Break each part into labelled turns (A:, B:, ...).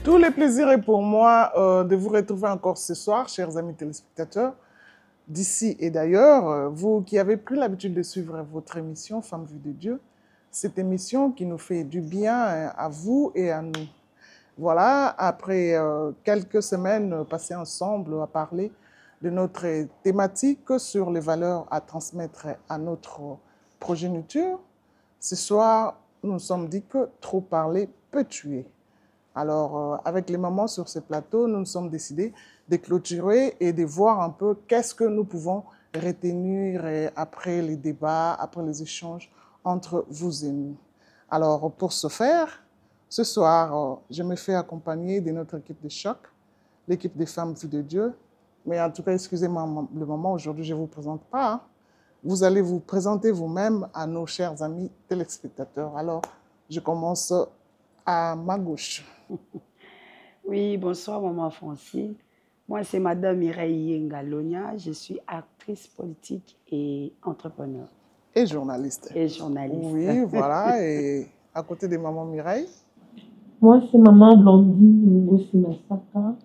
A: Tout le plaisir est pour moi de vous retrouver encore ce soir, chers amis téléspectateurs, d'ici et d'ailleurs. Vous qui avez pris l'habitude de suivre votre émission Femmes vues de Dieu, cette émission qui nous fait du bien à vous et à nous. Voilà, après quelques semaines passées ensemble à parler de notre thématique sur les valeurs à transmettre à notre progéniture, ce soir, nous nous sommes dit que trop parler peut tuer. Alors, avec les mamans sur ce plateau, nous nous sommes décidés de clôturer et de voir un peu qu'est-ce que nous pouvons retenir après les débats, après les échanges entre vous et nous. Alors, pour ce faire, ce soir, je me fais accompagner de notre équipe de choc, l'équipe des Femmes vues de Dieu. Mais en tout cas, excusez-moi le moment, aujourd'hui, je ne vous présente pas. Hein. Vous allez vous présenter vous-même à nos chers amis téléspectateurs. Alors, je commence à ma gauche.
B: Oui, bonsoir maman Francine. Moi, c'est Madame Mireille Ngalonia. Je suis actrice politique et entrepreneur.
A: Et journaliste.
B: Et journaliste.
A: Oui, voilà. Et à côté de maman Mireille?
C: Moi, c'est maman Blandine Ngosi Massaka.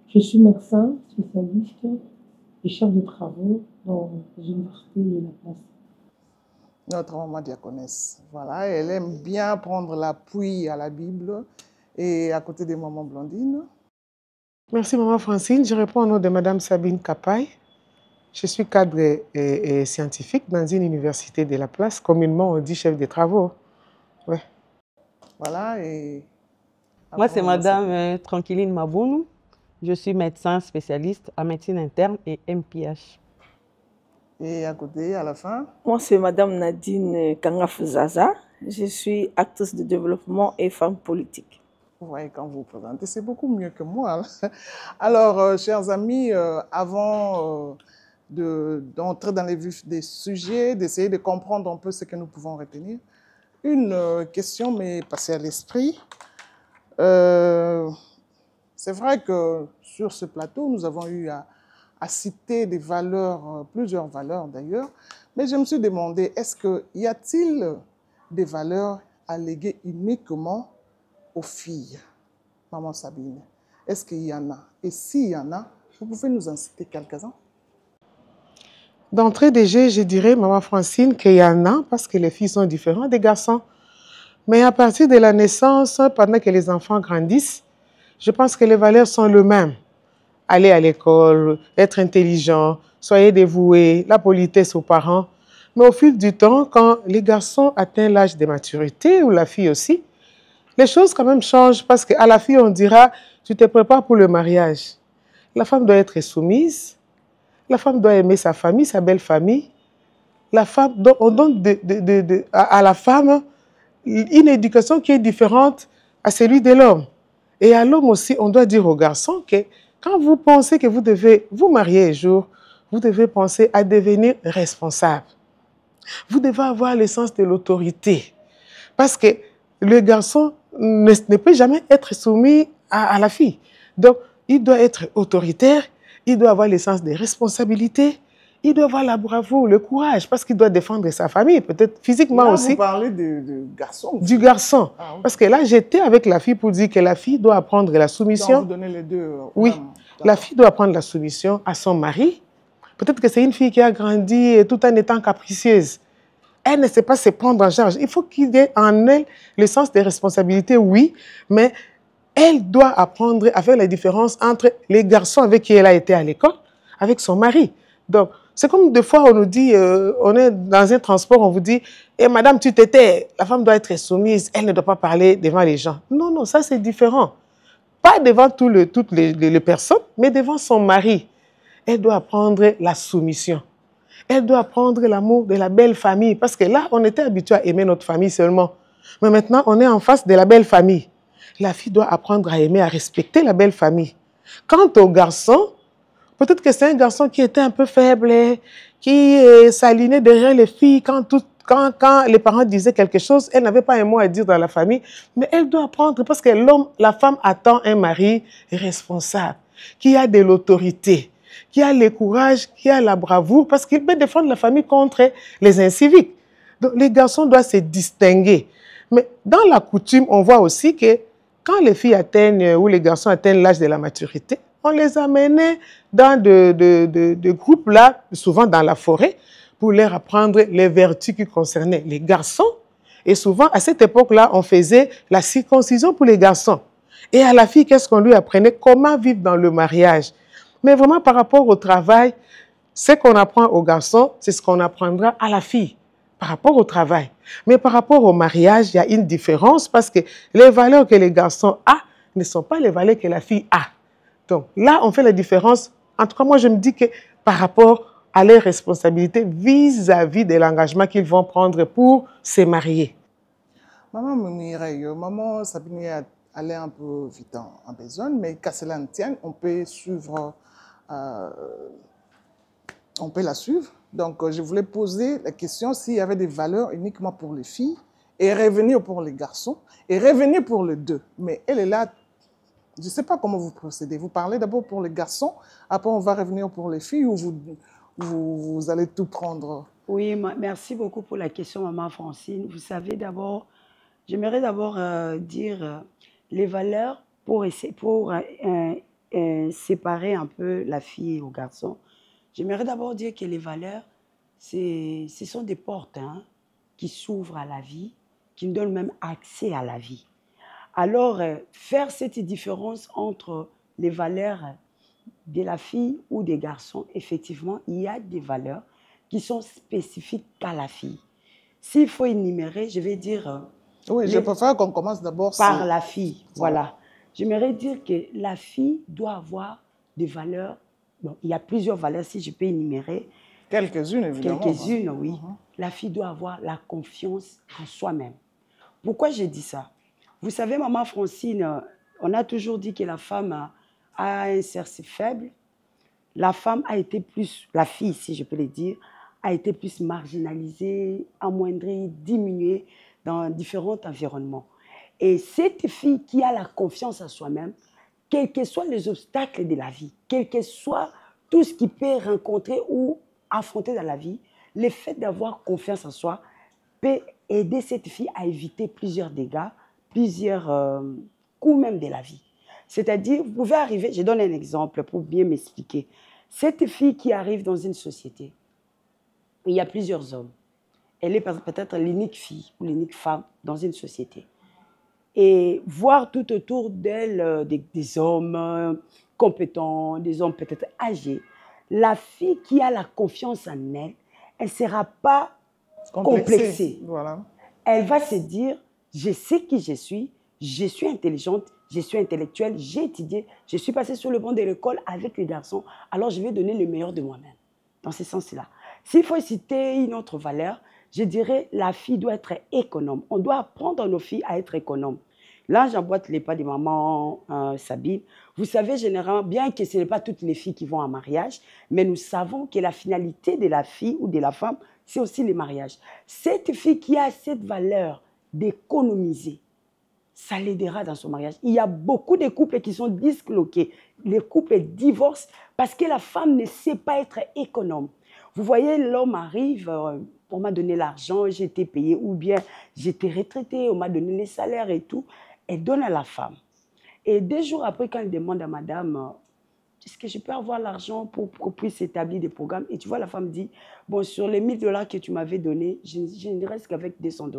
C: Je suis médecin spécialiste et chef de travaux dans l'université de la Place.
A: Notre maman diaconesse. Voilà, elle aime bien prendre l'appui à la Bible. Et à côté de maman Blandine.
D: Merci maman Francine. Je réponds au nom de madame Sabine Kapaï. Je suis cadre et scientifique dans une université de la Place. Communément, on dit chef de travaux. Ouais.
A: Voilà. Et
E: moi, c'est madame Tranquilline Mabounou. Je suis médecin spécialiste en médecine interne et MPH.
A: Et à côté, à la fin?
F: Moi, c'est madame Nadine Kangafuzaza. Je suis actrice de développement et femme politique.
A: Vous voyez, quand vous vous présentez, c'est beaucoup mieux que moi. Alors, chers amis, avant d'entrer dans les vifs des sujets, d'essayer de comprendre un peu ce que nous pouvons retenir, une question m'est passée à l'esprit. C'est vrai que sur ce plateau, nous avons eu à citer des valeurs, plusieurs valeurs d'ailleurs, mais je me suis demandé, est-ce qu'il y a-t-il des valeurs à léguer uniquement aux filles, maman Sabine? Est-ce qu'il y en a? Et s'il y en a, vous pouvez nous en citer quelques-uns?
D: D'entrée de jeu, je dirais, maman Francine, qu'il y en a parce que les filles sont différentes des garçons. Mais à partir de la naissance, pendant que les enfants grandissent, je pense que les valeurs sont les mêmes. Aller à l'école, être intelligent, soyez dévoués, la politesse aux parents. Mais au fil du temps, quand les garçons atteignent l'âge de maturité, ou la fille aussi, les choses quand même changent parce qu'à la fille, on dira, tu te prépares pour le mariage. La femme doit être soumise, la femme doit aimer sa famille, sa belle famille. La femme, on donne à la femme une éducation qui est différente à celui de l'homme. Et à l'homme aussi, on doit dire aux garçons que quand vous pensez que vous devez vous marier un jour, vous devez penser à devenir responsable. Vous devez avoir le sens de l'autorité. Parce que le garçon ne peut jamais être soumis à la fille. Donc, il doit être autoritaire, il doit avoir le sens des responsabilités, il doit avoir la bravoure, le courage, parce qu'il doit défendre sa famille, peut-être physiquement
A: là,
D: aussi.
A: Vous parlez du garçon.
D: Du garçon. Ah, okay. Parce que là, j'étais avec la fille pour dire que la fille doit apprendre la soumission.
A: Donc, vous donnez les deux.
D: Oui, la fille doit apprendre la soumission à son mari. Peut-être que c'est une fille qui a grandi tout en étant capricieuse. Elle ne sait pas se prendre en charge. Il faut qu'il y ait en elle le sens des responsabilités, oui, mais elle doit apprendre à faire la différence entre les garçons avec qui elle a été à l'école, avec son mari. Donc, c'est comme des fois on nous dit, on est dans un transport, on vous dit, eh, madame, tu t'étais, la femme doit être soumise, elle ne doit pas parler devant les gens. Non, non, ça c'est différent. Pas devant toutes les personnes, mais devant son mari. Elle doit apprendre la soumission. Elle doit apprendre l'amour de la belle famille. Parce que là, on était habitué à aimer notre famille seulement. Mais maintenant, on est en face de la belle famille. la fille doit apprendre à aimer, à respecter la belle famille. Quant au garçon, peut-être que c'est un garçon qui était un peu faible, qui s'alignait derrière les filles quand les parents disaient quelque chose, elle n'avait pas un mot à dire dans la famille, mais elle doit apprendre parce que la femme attend un mari responsable, qui a de l'autorité, qui a le courage, qui a la bravoure, parce qu'il peut défendre la famille contre les inciviques. Donc les garçons doivent se distinguer. Mais dans la coutume, on voit aussi que quand les filles atteignent ou les garçons atteignent l'âge de la maturité, on les amenait dans de groupes là, souvent dans la forêt, pour leur apprendre les vertus qui concernaient les garçons. Et souvent, à cette époque-là, on faisait la circoncision pour les garçons. Et à la fille, qu'est-ce qu'on lui apprenait? Comment vivre dans le mariage. Mais vraiment, par rapport au travail, ce qu'on apprend aux garçons, c'est ce qu'on apprendra à la fille, par rapport au travail. Mais par rapport au mariage, il y a une différence parce que les valeurs que les garçons ont ne sont pas les valeurs que la fille a. Donc là, on fait la différence. En tout cas, moi, je me dis que par rapport à leurs responsabilités vis-à-vis de l'engagement qu'ils vont prendre pour se marier.
A: Maman Mireille, maman Sabine allait un peu vite en besogne, mais qu'à cela ne tienne, on peut suivre, on peut la suivre. Donc, je voulais poser la question s'il y avait des valeurs uniquement pour les filles et revenir pour les garçons et revenir pour les deux. Mais elle est là. Je ne sais pas comment vous procédez. Vous parlez d'abord pour les garçons, après on va revenir pour les filles ou vous allez tout prendre?
B: Oui, merci beaucoup pour la question, maman Francine. Vous savez, d'abord, j'aimerais d'abord dire les valeurs pour séparer un peu la fille et le garçon. J'aimerais d'abord dire que les valeurs, ce sont des portes qui s'ouvrent à la vie, qui nous donnent même accès à la vie. Alors, faire cette différence entre les valeurs de la fille ou des garçons, effectivement, il y a des valeurs qui sont spécifiques à la fille. S'il faut énumérer, je vais dire...
A: oui, je préfère qu'on commence d'abord
B: par la fille, voilà. J'aimerais dire que la fille doit avoir des valeurs. Bon, il y a plusieurs valeurs, si je peux énumérer.
A: Quelques-unes, évidemment.
B: Quelques-unes, oui. La fille doit avoir la confiance en soi-même. Pourquoi j'ai dit ça? Vous savez, maman Francine, on a toujours dit que la femme a un sexe faible. La femme a été plus, la fille, si je peux le dire, a été plus marginalisée, amoindrie, diminuée dans différents environnements. Et cette fille qui a la confiance en soi-même, quels que soient les obstacles de la vie, quel que soit tout ce qu'il peut rencontrer ou affronter dans la vie, le fait d'avoir confiance en soi peut aider cette fille à éviter plusieurs dégâts, plusieurs coups même de la vie. C'est-à-dire, vous pouvez arriver, je donne un exemple pour bien m'expliquer. Cette fille qui arrive dans une société, il y a plusieurs hommes. Elle est peut-être l'unique fille ou l'unique femme dans une société. Et voir tout autour d'elle des hommes compétents, des hommes peut-être âgés, la fille qui a la confiance en elle, elle ne sera pas complexée.
A: Voilà.
B: Elle va se dire, je sais qui je suis intelligente, je suis intellectuelle, j'ai étudié, je suis passée sur le banc de l'école avec les garçons, alors je vais donner le meilleur de moi-même. Dans ce sens-là. S'il faut citer une autre valeur, je dirais la fille doit être économe. On doit apprendre à nos filles à être économes. Là, j'emboîte les pas de maman Sabine. Vous savez, généralement, bien que ce n'est pas toutes les filles qui vont en mariage, mais nous savons que la finalité de la fille ou de la femme, c'est aussi le mariage. Cette fille qui a cette valeur d'économiser, ça l'aidera dans son mariage. Il y a beaucoup de couples qui sont disloqués. Les couples divorcent parce que la femme ne sait pas être économe. Vous voyez, l'homme arrive, on m'a donné l'argent, j'ai été payé, ou bien j'étais retraité, on m'a donné les salaires et tout. Elle donne à la femme. Et 2 jours après, quand elle demande à madame, est-ce que je peux avoir l'argent pour qu'on puisse établir des programmes? Et tu vois, la femme dit, bon, sur les $1000 que tu m'avais donnés, je ne reste qu'avec $200.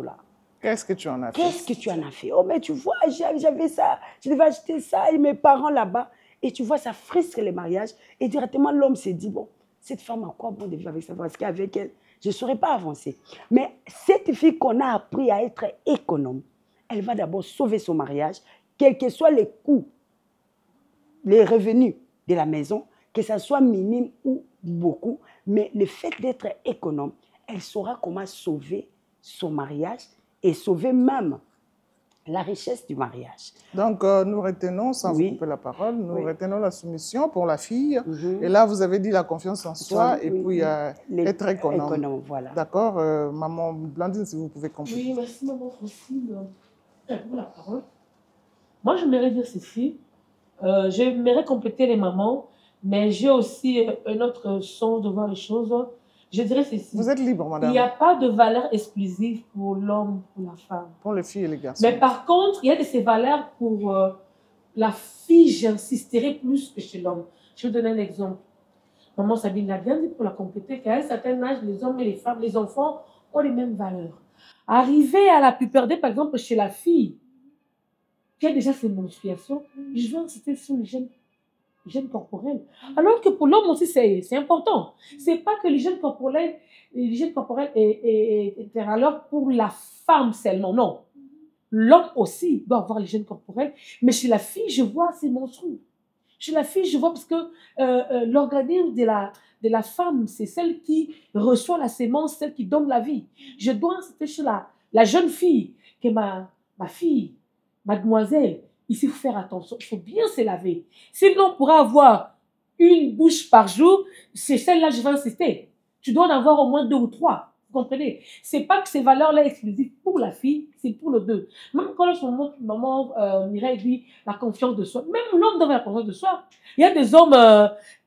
A: Qu'est-ce que tu en as fait?
B: Qu'est-ce que tu en as fait? Oh, mais tu vois, j'avais ça, je devais acheter ça, et mes parents là-bas. Et tu vois, ça frisque les mariages. Et directement, l'homme s'est dit, bon, cette femme a quoi bon de vivre avec ça? Parce qu'avec elle, je ne saurais pas avancer. Mais cette fille qu'on a appris à être économe, elle va d'abord sauver son mariage, quels que soient les coûts, les revenus de la maison, que ça soit minime ou beaucoup. Mais le fait d'être économe, elle saura comment sauver son mariage et sauver même la richesse du mariage.
A: Donc, nous retenons, sans vous couper la parole, nous retenons la soumission pour la fille. Et là, vous avez dit la confiance en soi et puis être économe.
B: Voilà.
A: D'accord. Maman Blandine, si vous pouvez compléter.
C: Oui, merci maman Francine pour la parole. Moi, j'aimerais dire ceci. J'aimerais compléter les mamans, mais j'ai aussi un autre sens de voir les choses. Je dirais ceci.
A: Vous êtes libre, madame.
C: Il n'y a pas de valeur exclusive pour l'homme, pour la femme.
A: Pour les filles et les garçons.
C: Mais par contre, il y a de ces valeurs pour la fille, j'insisterai plus que chez l'homme. Je vais vous donner un exemple. Maman Sabine l'a bien dit pour la compléter, qu'à un certain âge, les hommes et les femmes, les enfants ont les mêmes valeurs. Arriver à la puberté, par exemple, chez la fille, qui a déjà ses menstruations, je veux insister sur l'hygiène corporelle. Alors que pour l'homme aussi, c'est important. C'est pas que l'hygiène corporelle est alors pour la femme seulement, non. L'homme aussi doit avoir l'hygiène corporelle, mais chez la fille, je vois ses menstrues. Chez la fille, je vois parce que l'organisme de la femme, c'est celle qui reçoit la sémence, celle qui donne la vie. Je dois insister sur la jeune fille, qui est ma fille, mademoiselle. Ici, il faut faire attention, il faut bien se laver. Sinon, on pourra avoir une douche par jour, c'est celle-là je vais insister. Tu dois en avoir au moins 2 ou 3. Vous comprenez? C'est pas que ces valeurs-là exclusives pour la fille, c'est pour les deux. Même quand maman Mireille dit la confiance de soi, même l'homme doit avoir la confiance de soi. Il y a des hommes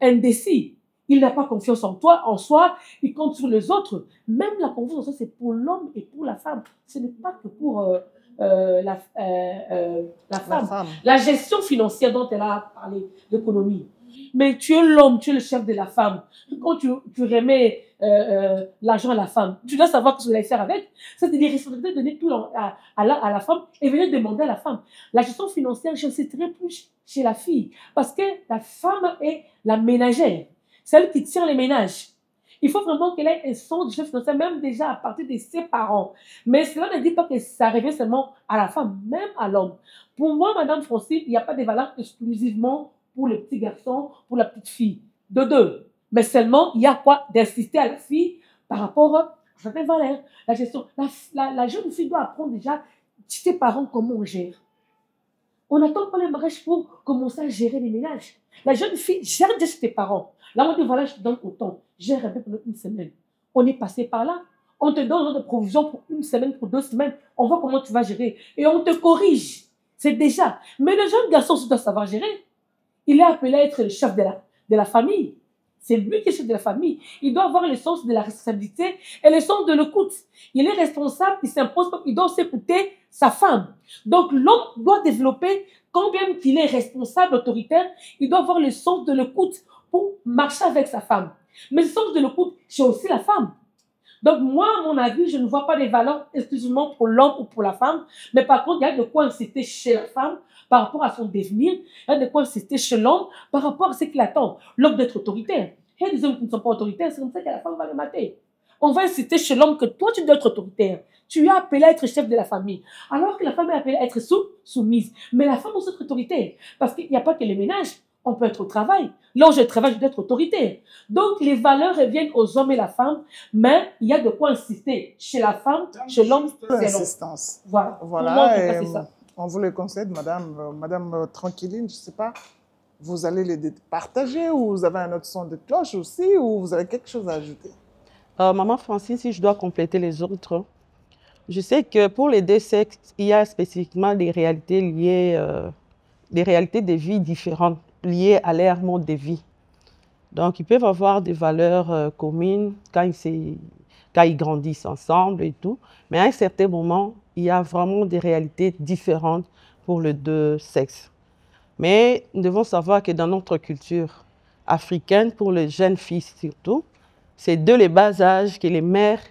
C: indécis. Il n'a pas confiance en soi, il compte sur les autres. Même la confiance en soi, c'est pour l'homme et pour la femme. Ce n'est pas que pour la femme. La gestion financière dont elle a parlé, l'économie. Mais tu es l'homme, tu es le chef de la femme. Quand tu remets l'argent à la femme, tu dois savoir que tu vas faire avec. C'est des responsabilités de donner tout à la femme et venir demander à la femme. La gestion financière, je citerai plus chez la fille. Parce que la femme est la ménagère, celle qui tient les ménages. Il faut vraiment qu'elle ait un sens de gestion financière, même déjà à partir de ses parents. Mais cela ne dit pas que ça revient seulement à la femme, même à l'homme. Pour moi, Madame Francine, il n'y a pas de valeur exclusivement pour le petit garçon, pour la petite fille. De deux. Mais seulement, il y a quoi d'insister à la fille par rapport à certaines valeurs. La gestion. La jeune fille doit apprendre déjà ses parents comment on gère. On n'attend pas le mariage pour commencer à gérer les ménages. La jeune fille gère déjà ses parents. Là, on dit voilà, je te donne autant. Gère un peu pendant une semaine. On est passé par là. On te donne de provisions pour 1 semaine, pour 2 semaines. On voit comment tu vas gérer. Et on te corrige. C'est déjà. Mais le jeune garçon doit savoir gérer. Il est appelé à être le chef de la famille. C'est lui qui est chef de la famille. Il doit avoir le sens de la responsabilité et le sens de l'écoute. Il est responsable, il s'impose, il doit s'écouter sa femme. Donc l'homme doit développer, quand bien qu'il est responsable, autoritaire, il doit avoir le sens de l'écoute pour marcher avec sa femme. Mais le sens de l'écoute, c'est aussi la femme. Donc moi, à mon avis, je ne vois pas les valeurs exclusivement pour l'homme ou pour la femme, mais par contre, il y a de quoi inciter chez la femme par rapport à son devenir, il y a de quoi inciter chez l'homme par rapport à ce qu'il attend. L'homme d'être autoritaire. Il y a des hommes qui ne sont pas autoritaires, c'est comme ça que la femme va le mater. On va inciter chez l'homme que toi, tu dois être autoritaire. Tu es appelé à être chef de la famille. Alors que la femme est appelée à être soumise. Mais la femme aussi est autoritaire. Parce qu'il n'y a pas que les ménages. On peut être au travail. Là où je travaille, je dois être autoritaire. Donc, les valeurs reviennent aux hommes et la femme, mais il y a de quoi insister chez la femme, chez l'homme, c'est
A: l'insistance.
C: Voilà.
A: Voilà. On vous le concède, madame Tranquilline, je ne sais pas, vous allez les partager ou vous avez un autre son de cloche aussi ou vous avez quelque chose à ajouter?
E: Maman Francine, si je dois compléter les autres, je sais que pour les deux sexes, il y a spécifiquement des réalités liées, des réalités de vie différentes, liées à leur mode de vie. Donc, ils peuvent avoir des valeurs communes quand ils grandissent ensemble et tout. Mais à un certain moment, il y a vraiment des réalités différentes pour les deux sexes. Mais nous devons savoir que dans notre culture africaine, pour les jeunes filles surtout, c'est dès le bas âge que les mères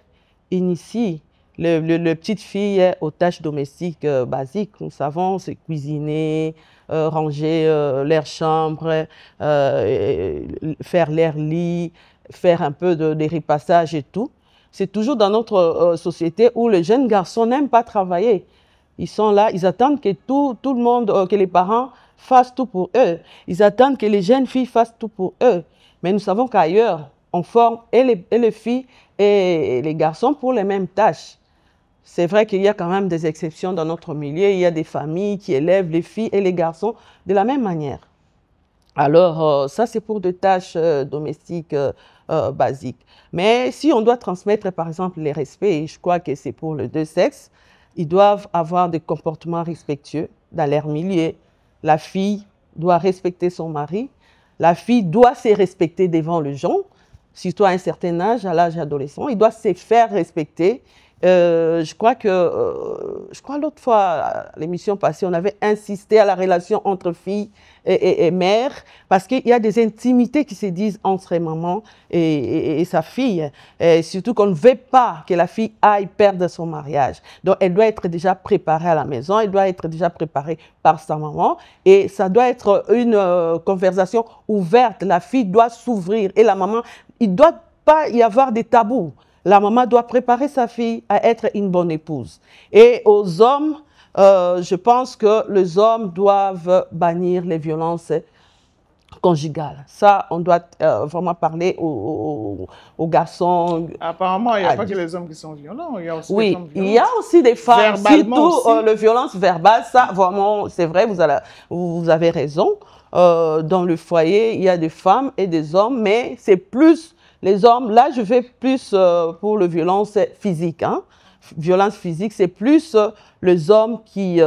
E: initient les petites filles aux tâches domestiques basiques. Nous savons, c'est cuisiner, ranger leur chambre, faire leur lit, faire un peu de repassage et tout. C'est toujours dans notre société où les jeunes garçons n'aiment pas travailler. Ils sont là, ils attendent que tout le monde, que les parents fassent tout pour eux. Ils attendent que les jeunes filles fassent tout pour eux. Mais nous savons qu'ailleurs, on forme et les filles et les garçons pour les mêmes tâches. c'est vrai qu'il y a quand même des exceptions dans notre milieu. Il y a des familles qui élèvent les filles et les garçons de la même manière. Alors, ça, c'est pour des tâches domestiques basiques. Mais si on doit transmettre, par exemple, les respects, et je crois que c'est pour les deux sexes, ils doivent avoir des comportements respectueux dans leur milieu. La fille doit respecter son mari. La fille doit se respecter devant les gens, surtout à un certain âge, à l'âge adolescent. Il doit se faire respecter. Je crois l'autre fois, à l'émission passée, on avait insisté à la relation entre fille et mère, parce qu'il y a des intimités qui se disent entre maman et sa fille. Et surtout qu'on ne veut pas que la fille aille perdre son mariage. Donc, elle doit être déjà préparée à la maison, elle doit être déjà préparée par sa maman, et ça doit être une conversation ouverte. La fille doit s'ouvrir, et la maman, il ne doit pas y avoir des tabous. La maman doit préparer sa fille à être une bonne épouse. Et aux hommes, je pense que les hommes doivent bannir les violences conjugales. Ça, on doit vraiment parler aux garçons.
A: Apparemment, il n'y a pas que les hommes qui sont violents, il y a aussi des femmes violentes.
E: Il y a aussi des femmes,
A: Verbalement
E: surtout la violence verbale. Ça, vraiment, c'est vrai, vous avez raison. Dans le foyer, il y a des femmes et des hommes, mais c'est plus les hommes. Là, je vais plus pour la violence physique. Hein. Violence physique, c'est plus les hommes qui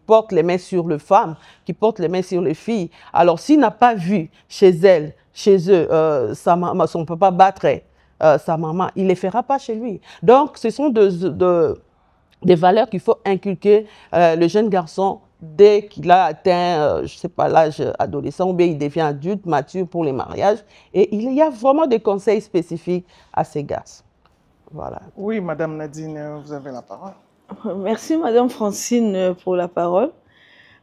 E: portent les mains sur les femmes, qui portent les mains sur les filles. Alors, s'il n'a pas vu chez elle, chez eux, son papa battre sa maman, il ne les fera pas chez lui. Donc, ce sont des valeurs qu'il faut inculquer le jeune garçon dès qu'il a atteint, je ne sais pas, l'âge adolescent, ou bien il devient adulte, mature pour les mariages. Et il y a vraiment des conseils spécifiques à ces garçons. Voilà.
A: Oui, Madame Nadine, vous avez la parole.
F: Merci, Madame Francine, pour la parole.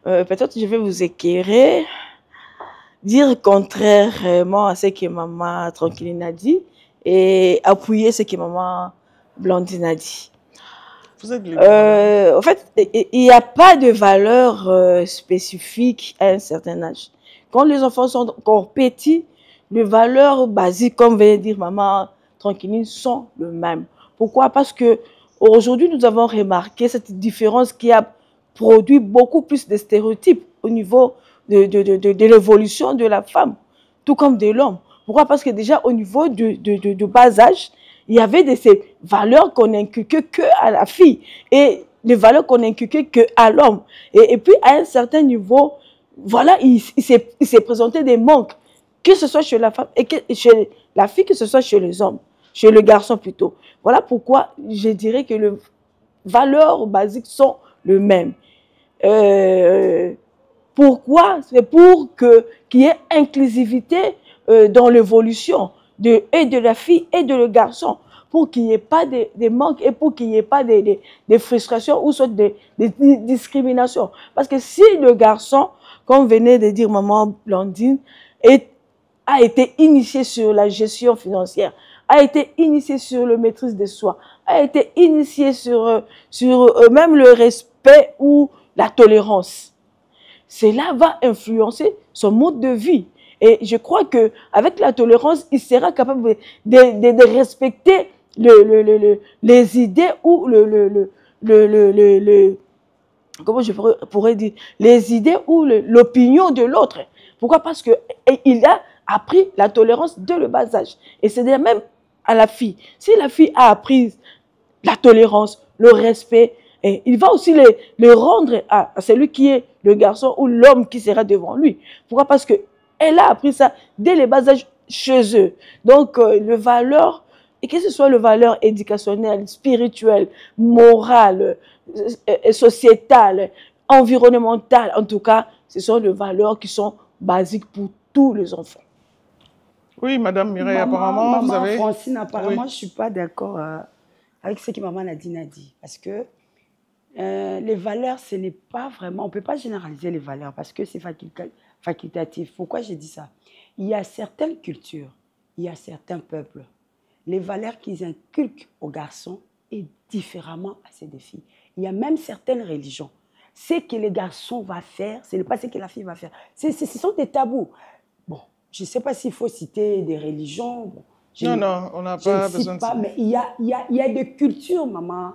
F: Peut-être je vais vous éclairer, dire contrairement à ce que Maman Tranquilline a dit et appuyer ce que Maman Blandine a dit.
A: Vous êtes
F: en fait, il n'y a pas de valeur spécifique à un certain âge. Quand les enfants sont encore petits, les valeurs basiques, comme vient de dire Maman Tranquilline, sont les mêmes. Pourquoi? Parce que aujourd'hui, nous avons remarqué cette différence qui a produit beaucoup plus de stéréotypes au niveau de l'évolution de la femme, tout comme de l'homme. Pourquoi? Parce que déjà, au niveau de bas âge, il y avait ces valeurs qu'on inculquait qu'à la fille et les valeurs qu'on inculquait qu'à l'homme. Et puis, à un certain niveau, voilà, il s'est présenté des manques, que ce soit chez la femme et chez la fille, que ce soit chez les hommes, chez le garçon plutôt. Voilà pourquoi je dirais que les valeurs basiques sont les mêmes. Pourquoi? C'est pour qu'il y ait inclusivité dans l'évolution et de la fille et de le garçon, pour qu'il n'y ait pas des manques et pour qu'il n'y ait pas des frustrations ou soit des discriminations. Parce que si le garçon, comme venait de dire Maman Blandine, a été initié sur la gestion financière, a été initié sur la maîtrise de soi, a été initié sur même le respect ou la tolérance, cela va influencer son mode de vie. Et je crois qu'avec la tolérance, il sera capable de respecter les idées ou comment je pourrais dire, les idées ou l'opinion de l'autre. Pourquoi? Parce qu'il a appris la tolérance dès le bas âge. Et c'est même à la fille. Si la fille a appris la tolérance, le respect, et il va aussi le rendre à celui qui est le garçon ou l'homme qui sera devant lui. Pourquoi? Parce qu'elle a appris ça dès le bas âge chez eux. Donc, le valeur, et que ce soit le valeur éducationnelle, spirituelle, morale, sociétale, environnementale, en tout cas, ce sont les valeurs qui sont basiques pour tous les enfants.
A: Oui, Madame Mireille, apparemment, vous avez...
B: Francine, apparemment,
A: oui.
B: Je ne suis pas d'accord avec ce que Maman Nadine a dit. Parce que les valeurs, ce n'est pas vraiment... On ne peut pas généraliser les valeurs parce que c'est facultatif. Pourquoi j'ai dit ça? Il y a certaines cultures, il y a certains peuples. Les valeurs qu'ils inculquent aux garçons est différemment à celles des filles. Il y a même certaines religions. Ce que les garçons vont faire, ce n'est pas ce que la fille va faire. Ce sont des tabous. Bon, je ne sais pas s'il faut citer des religions. Bon,
A: Non, on n'a pas besoin de ça.
B: Mais il y a des cultures, maman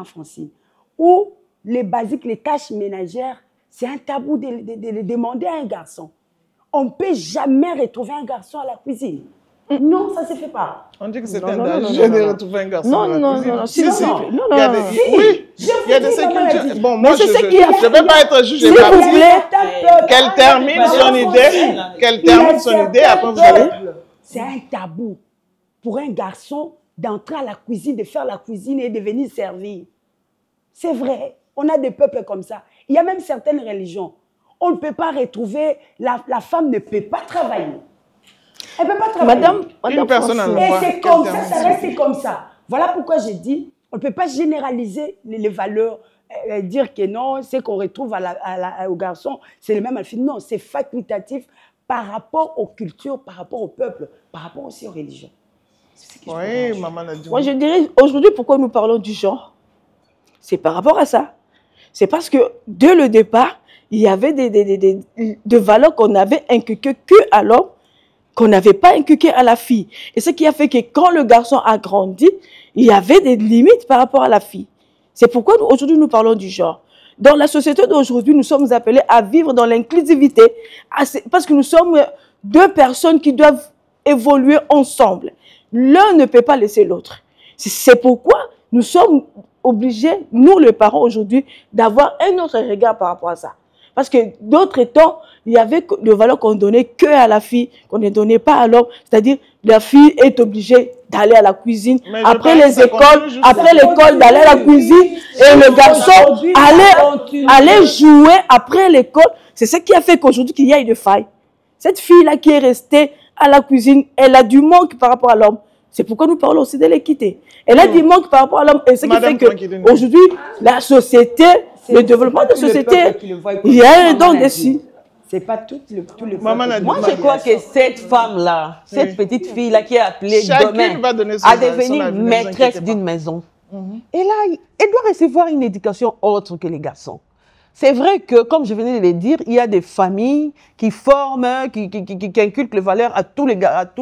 B: Francine, où les basiques, les tâches ménagères, c'est un tabou de les demander à un garçon. On ne peut jamais retrouver un garçon à la cuisine. Non, ça ne se fait pas.
A: On dit que c'est un danger de retrouver un garçon à la cuisine.
F: Non.
A: Oui, il y a des cultures. Bon, moi, je ne vais pas être jugée par qu'elle termine son idée, après vous allez...
B: C'est un tabou pour un garçon d'entrer à la cuisine, de faire la cuisine et de venir servir. C'est vrai, on a des peuples comme ça. Il y a même certaines religions. On ne peut pas retrouver, la femme ne peut pas travailler. Elle ne peut pas travailler.
F: Madame
A: une personne à
B: et c'est comme ça, ça reste comme ça. Voilà pourquoi j'ai dit, on ne peut pas généraliser les valeurs, dire que non, ce qu'on retrouve aux garçons, c'est le même à la fille. Non, c'est facultatif par rapport aux cultures, par rapport au peuple, par rapport aussi aux religions.
A: Oui, maman a dit.
F: Moi, je dirais, aujourd'hui, pourquoi nous parlons du genre? C'est par rapport à ça. C'est parce que, dès le départ, il y avait des valeurs qu'on avait inculquées qu'à l'homme, qu'on n'avait pas inculquées à la fille. Et ce qui a fait que quand le garçon a grandi, il y avait des limites par rapport à la fille. C'est pourquoi aujourd'hui nous parlons du genre. Dans la société d'aujourd'hui, nous sommes appelés à vivre dans l'inclusivité, parce que nous sommes deux personnes qui doivent évoluer ensemble. L'un ne peut pas laisser l'autre. C'est pourquoi nous sommes obligés, nous les parents aujourd'hui, d'avoir un autre regard par rapport à ça. Parce que d'autres temps, il y avait des valeurs qu'on donnait que à la fille, qu'on ne donnait pas à l'homme. C'est-à-dire, la fille est obligée d'aller à la cuisine, après les écoles, après l'école, d'aller à la cuisine, et le garçon allait jouer après l'école. C'est ce qui a fait qu'aujourd'hui, qu'il y ait des failles. Cette fille-là qui est restée à la cuisine, elle a du manque par rapport à l'homme. C'est pourquoi nous parlons aussi de l'équité. Elle a du manque par rapport à l'homme. Et ce qui fait qu'aujourd'hui, la société, le développement de la société, il y a un don dessus.
B: C'est pas tous les
E: Moi, je crois que cette femme-là, cette petite fille-là qui est appelée demain à devenir maîtresse d'une maison, et là, elle doit recevoir une éducation autre que les garçons. C'est vrai que, comme je venais de le dire, il y a des familles qui forment, qui inculquent les valeurs à tous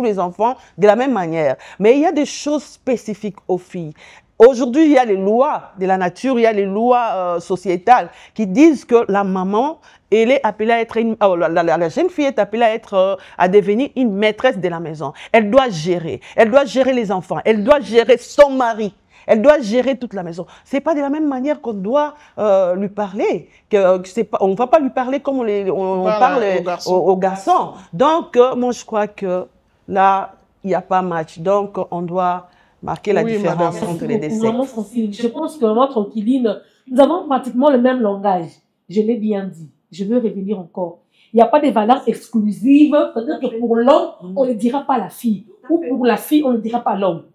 E: les enfants de la même manière. Mais il y a des choses spécifiques aux filles. Aujourd'hui, il y a les lois de la nature, il y a les lois sociétales qui disent que la maman, elle est appelée à être la jeune fille est appelée à être, à devenir une maîtresse de la maison. Elle doit gérer les enfants, elle doit gérer son mari. Elle doit gérer toute la maison. Ce n'est pas de la même manière qu'on doit lui parler. On ne va pas lui parler comme on parle aux garçons. Donc, moi, je crois que là, il n'y a pas match. Donc, on doit marquer la différence entre les deux sexes.
C: Je pense que maman Tranquilline, nous avons pratiquement le même langage. Je l'ai bien dit. Je veux revenir encore. Il n'y a pas de valeurs exclusives. C'est-à-dire que pour l'homme, on ne dira pas la fille. Ou pour la fille, on ne dira pas l'homme.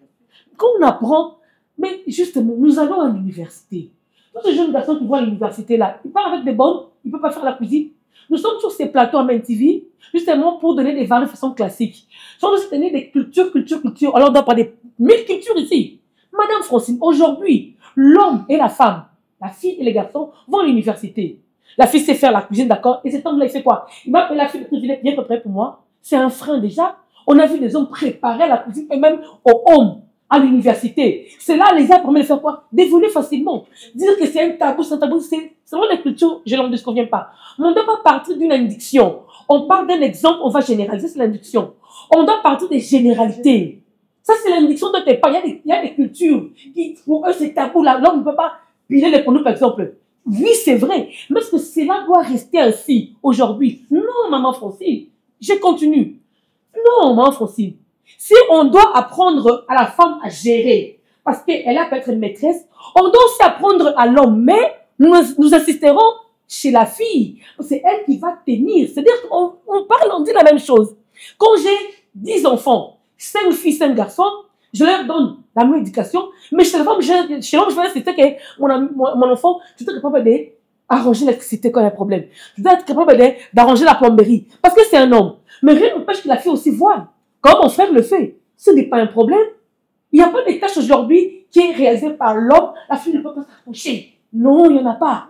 C: Quand on apprend... Mais justement, nous allons à l'université. Tous ces jeunes garçons qui vont à l'université là, ils parlent avec des bonnes, ils ne peuvent pas faire la cuisine. Nous sommes sur ces plateaux à MTV, justement pour donner des valeurs de façon classique. Si on doit se tenir des cultures, alors on doit parler de 1000 cultures ici. Madame Francine, aujourd'hui, l'homme et la femme, la fille et les garçons vont à l'université. La fille sait faire la cuisine, d'accord? Et cet homme-là, il fait quoi? Il va appeler la fille, viens préparer pour moi. C'est un frein déjà. On a vu des hommes préparer la cuisine, et même aux hommes. À l'université. Cela les a permis de faire quoi? D'évoluer facilement. Dire que c'est un tabou, c'est vraiment la culture, je n'en disconviens pas. Mais on ne doit pas partir d'une induction. On part d'un exemple, on va généraliser, c'est l'induction. On doit partir des généralités. Ça, c'est l'induction de tes parents. Il y a des cultures qui, pour eux, c'est tabou. L'homme ne peut pas piler les produits, par exemple. Oui, c'est vrai. Mais est-ce que cela doit rester ainsi aujourd'hui? Non, maman Francine. Je continue. Non, maman Francine. Si on doit apprendre à la femme à gérer, parce qu'elle a peut être une maîtresse, on doit aussi apprendre à l'homme, mais nous assisterons chez la fille. C'est elle qui va tenir. C'est-à-dire qu'on parle, on dit la même chose. Quand j'ai 10 enfants, 5 filles, 5 garçons, je leur donne la même éducation, mais chez la femme, chez l'homme, je vais insister que mon enfant, je dois être capable d'arranger l'électricité quand il y a un problème. Je dois être capable d'arranger la plomberie, parce que c'est un homme. Mais rien n'empêche que la fille aussi voit. Comme mon frère le fait, ce n'est pas un problème. Il n'y a pas de tâche aujourd'hui qui est réalisée par l'homme. La fille ne peut pas s'approcher. Non, il n'y en a pas.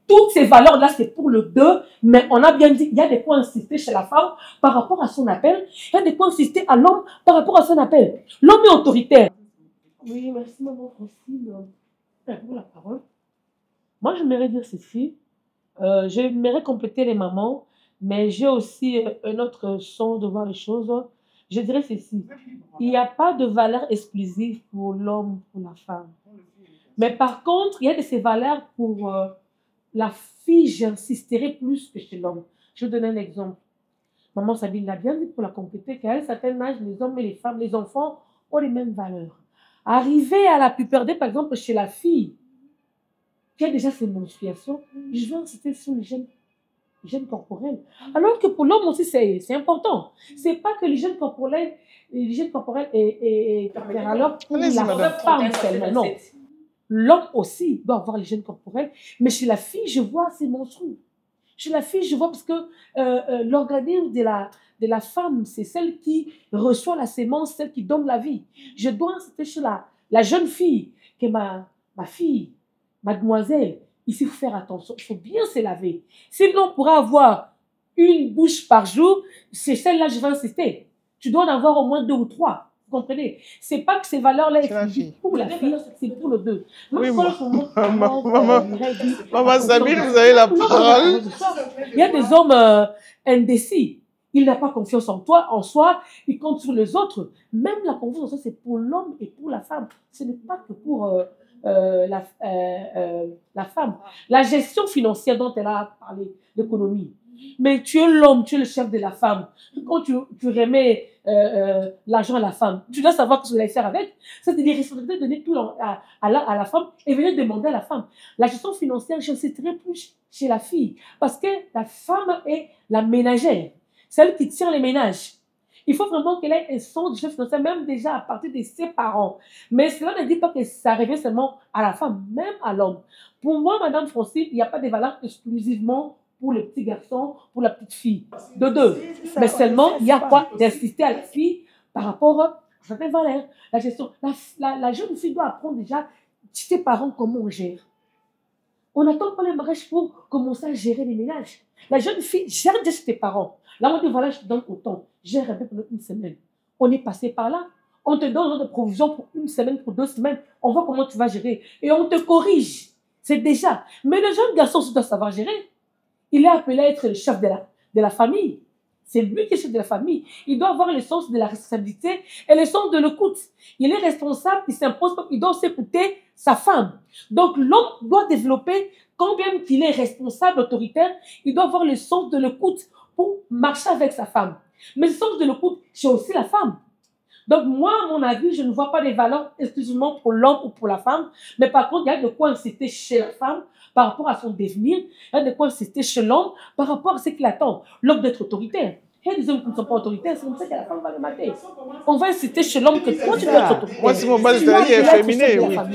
C: toutes ces valeurs-là, c'est pour le 2, mais on a bien dit, il y a des points insistés chez la femme par rapport à son appel, il y a des points insistés à l'homme par rapport à son appel. L'homme est autoritaire. Oui, merci maman Francine pour la parole. Moi, j'aimerais dire ceci. J'aimerais compléter les mamans, mais j'ai aussi un autre sens de voir les choses. Je dirais ceci. Il n'y a pas de valeur exclusive pour l'homme, pour la femme. Mais par contre, il y a de ces valeurs pour la fille, j'insisterai plus que chez l'homme. Je vais donner un exemple. Maman Sabine l'a bien dit pour la compléter, qu'à un certain âge, les hommes et les femmes, les enfants ont les mêmes valeurs. Arriver à la puberté, par exemple, chez la fille, qui a déjà ses menstruations, je vais insister sur les gènes corporels. Alors que pour l'homme aussi, c'est important. C'est pas que l'hygiène corporelle est alors pour la femme seulement. Non. L'homme aussi doit avoir l'hygiène corporelle, mais chez la fille, je vois ses menstrues. Chez la fille, je vois parce que l'organisme de la femme, c'est celle qui reçoit la sémence, celle qui donne la vie. Je dois insister sur la jeune fille, qui est ma fille, mademoiselle. Ici, il faut faire attention, il faut bien se laver. Sinon, on pourra avoir une douche par jour, c'est celle-là, je vais insister. Tu dois en avoir au moins 2 ou 3. Vous comprenez? C'est pas que ces valeurs-là sont pour la fille, c'est pour le 2.
A: Oui, maman Sabine, vous avez la parole.
C: Il y a des hommes indécis. Il n'a pas confiance en soi, il compte sur les autres. Même la confiance en soi, c'est pour l'homme et pour la femme. Ce n'est pas que pour la femme. La gestion financière dont elle a parlé, l'économie. Mais tu es l'homme, tu es le chef de la femme. Quand tu remets l'argent à la femme, tu dois savoir ce que tu vas faire avec. C'est des responsabilités de donner tout à la femme et venir demander à la femme. La gestion financière, je sais très plus chez la fille. Parce que la femme est la ménagère, celle qui tient les ménages. Il faut vraiment qu'elle ait un sens de gestion financière, même déjà à partir de ses parents. Mais cela ne dit pas que ça revient seulement à la femme, même à l'homme. Pour moi, Madame Francine, il n'y a pas de valeur exclusivement pour le petit garçon, pour la petite fille. De 2. Mais seulement, il y a quoi d'insister à la fille par rapport à certaines valeurs. La gestion. La jeune fille doit apprendre déjà ses parents comment on gère. On n'attend pas le mariage pour commencer à gérer les ménages. La jeune fille gère déjà ses parents. Là, on dit voilà, je te donne autant. Gère un peu pendant 1 semaine. On est passé par là. On te donne des provisions pour 1 semaine, pour 2 semaines. On voit comment tu vas gérer. Et on te corrige. C'est déjà. Mais le jeune garçon doit savoir gérer. Il est appelé à être le chef de la famille. C'est lui qui est chef de la famille. Il doit avoir le sens de la responsabilité et le sens de l'écoute. Il est responsable, il s'impose, il doit s'écouter sa femme. Donc l'homme doit développer, quand bien qu'il est responsable, autoritaire, il doit avoir le sens de l'écoute pour marcher avec sa femme. Mais le sens de l'écoute, c'est aussi la femme. Donc moi, à mon avis, je ne vois pas des valeurs exclusivement pour l'homme ou pour la femme, mais par contre, il y a de quoi inciter chez la femme par rapport à son devenir, il y a de quoi insister chez l'homme par rapport à ce qu'il attend. L'homme d'être autoritaire. Il y a des hommes qui ne sont pas autoritaires, c'est comme ça que la femme va le mater. On va inciter chez l'homme que toi, tu dois être autoritaire.
A: Moi, si mon base de est féminin, oui.
C: Alors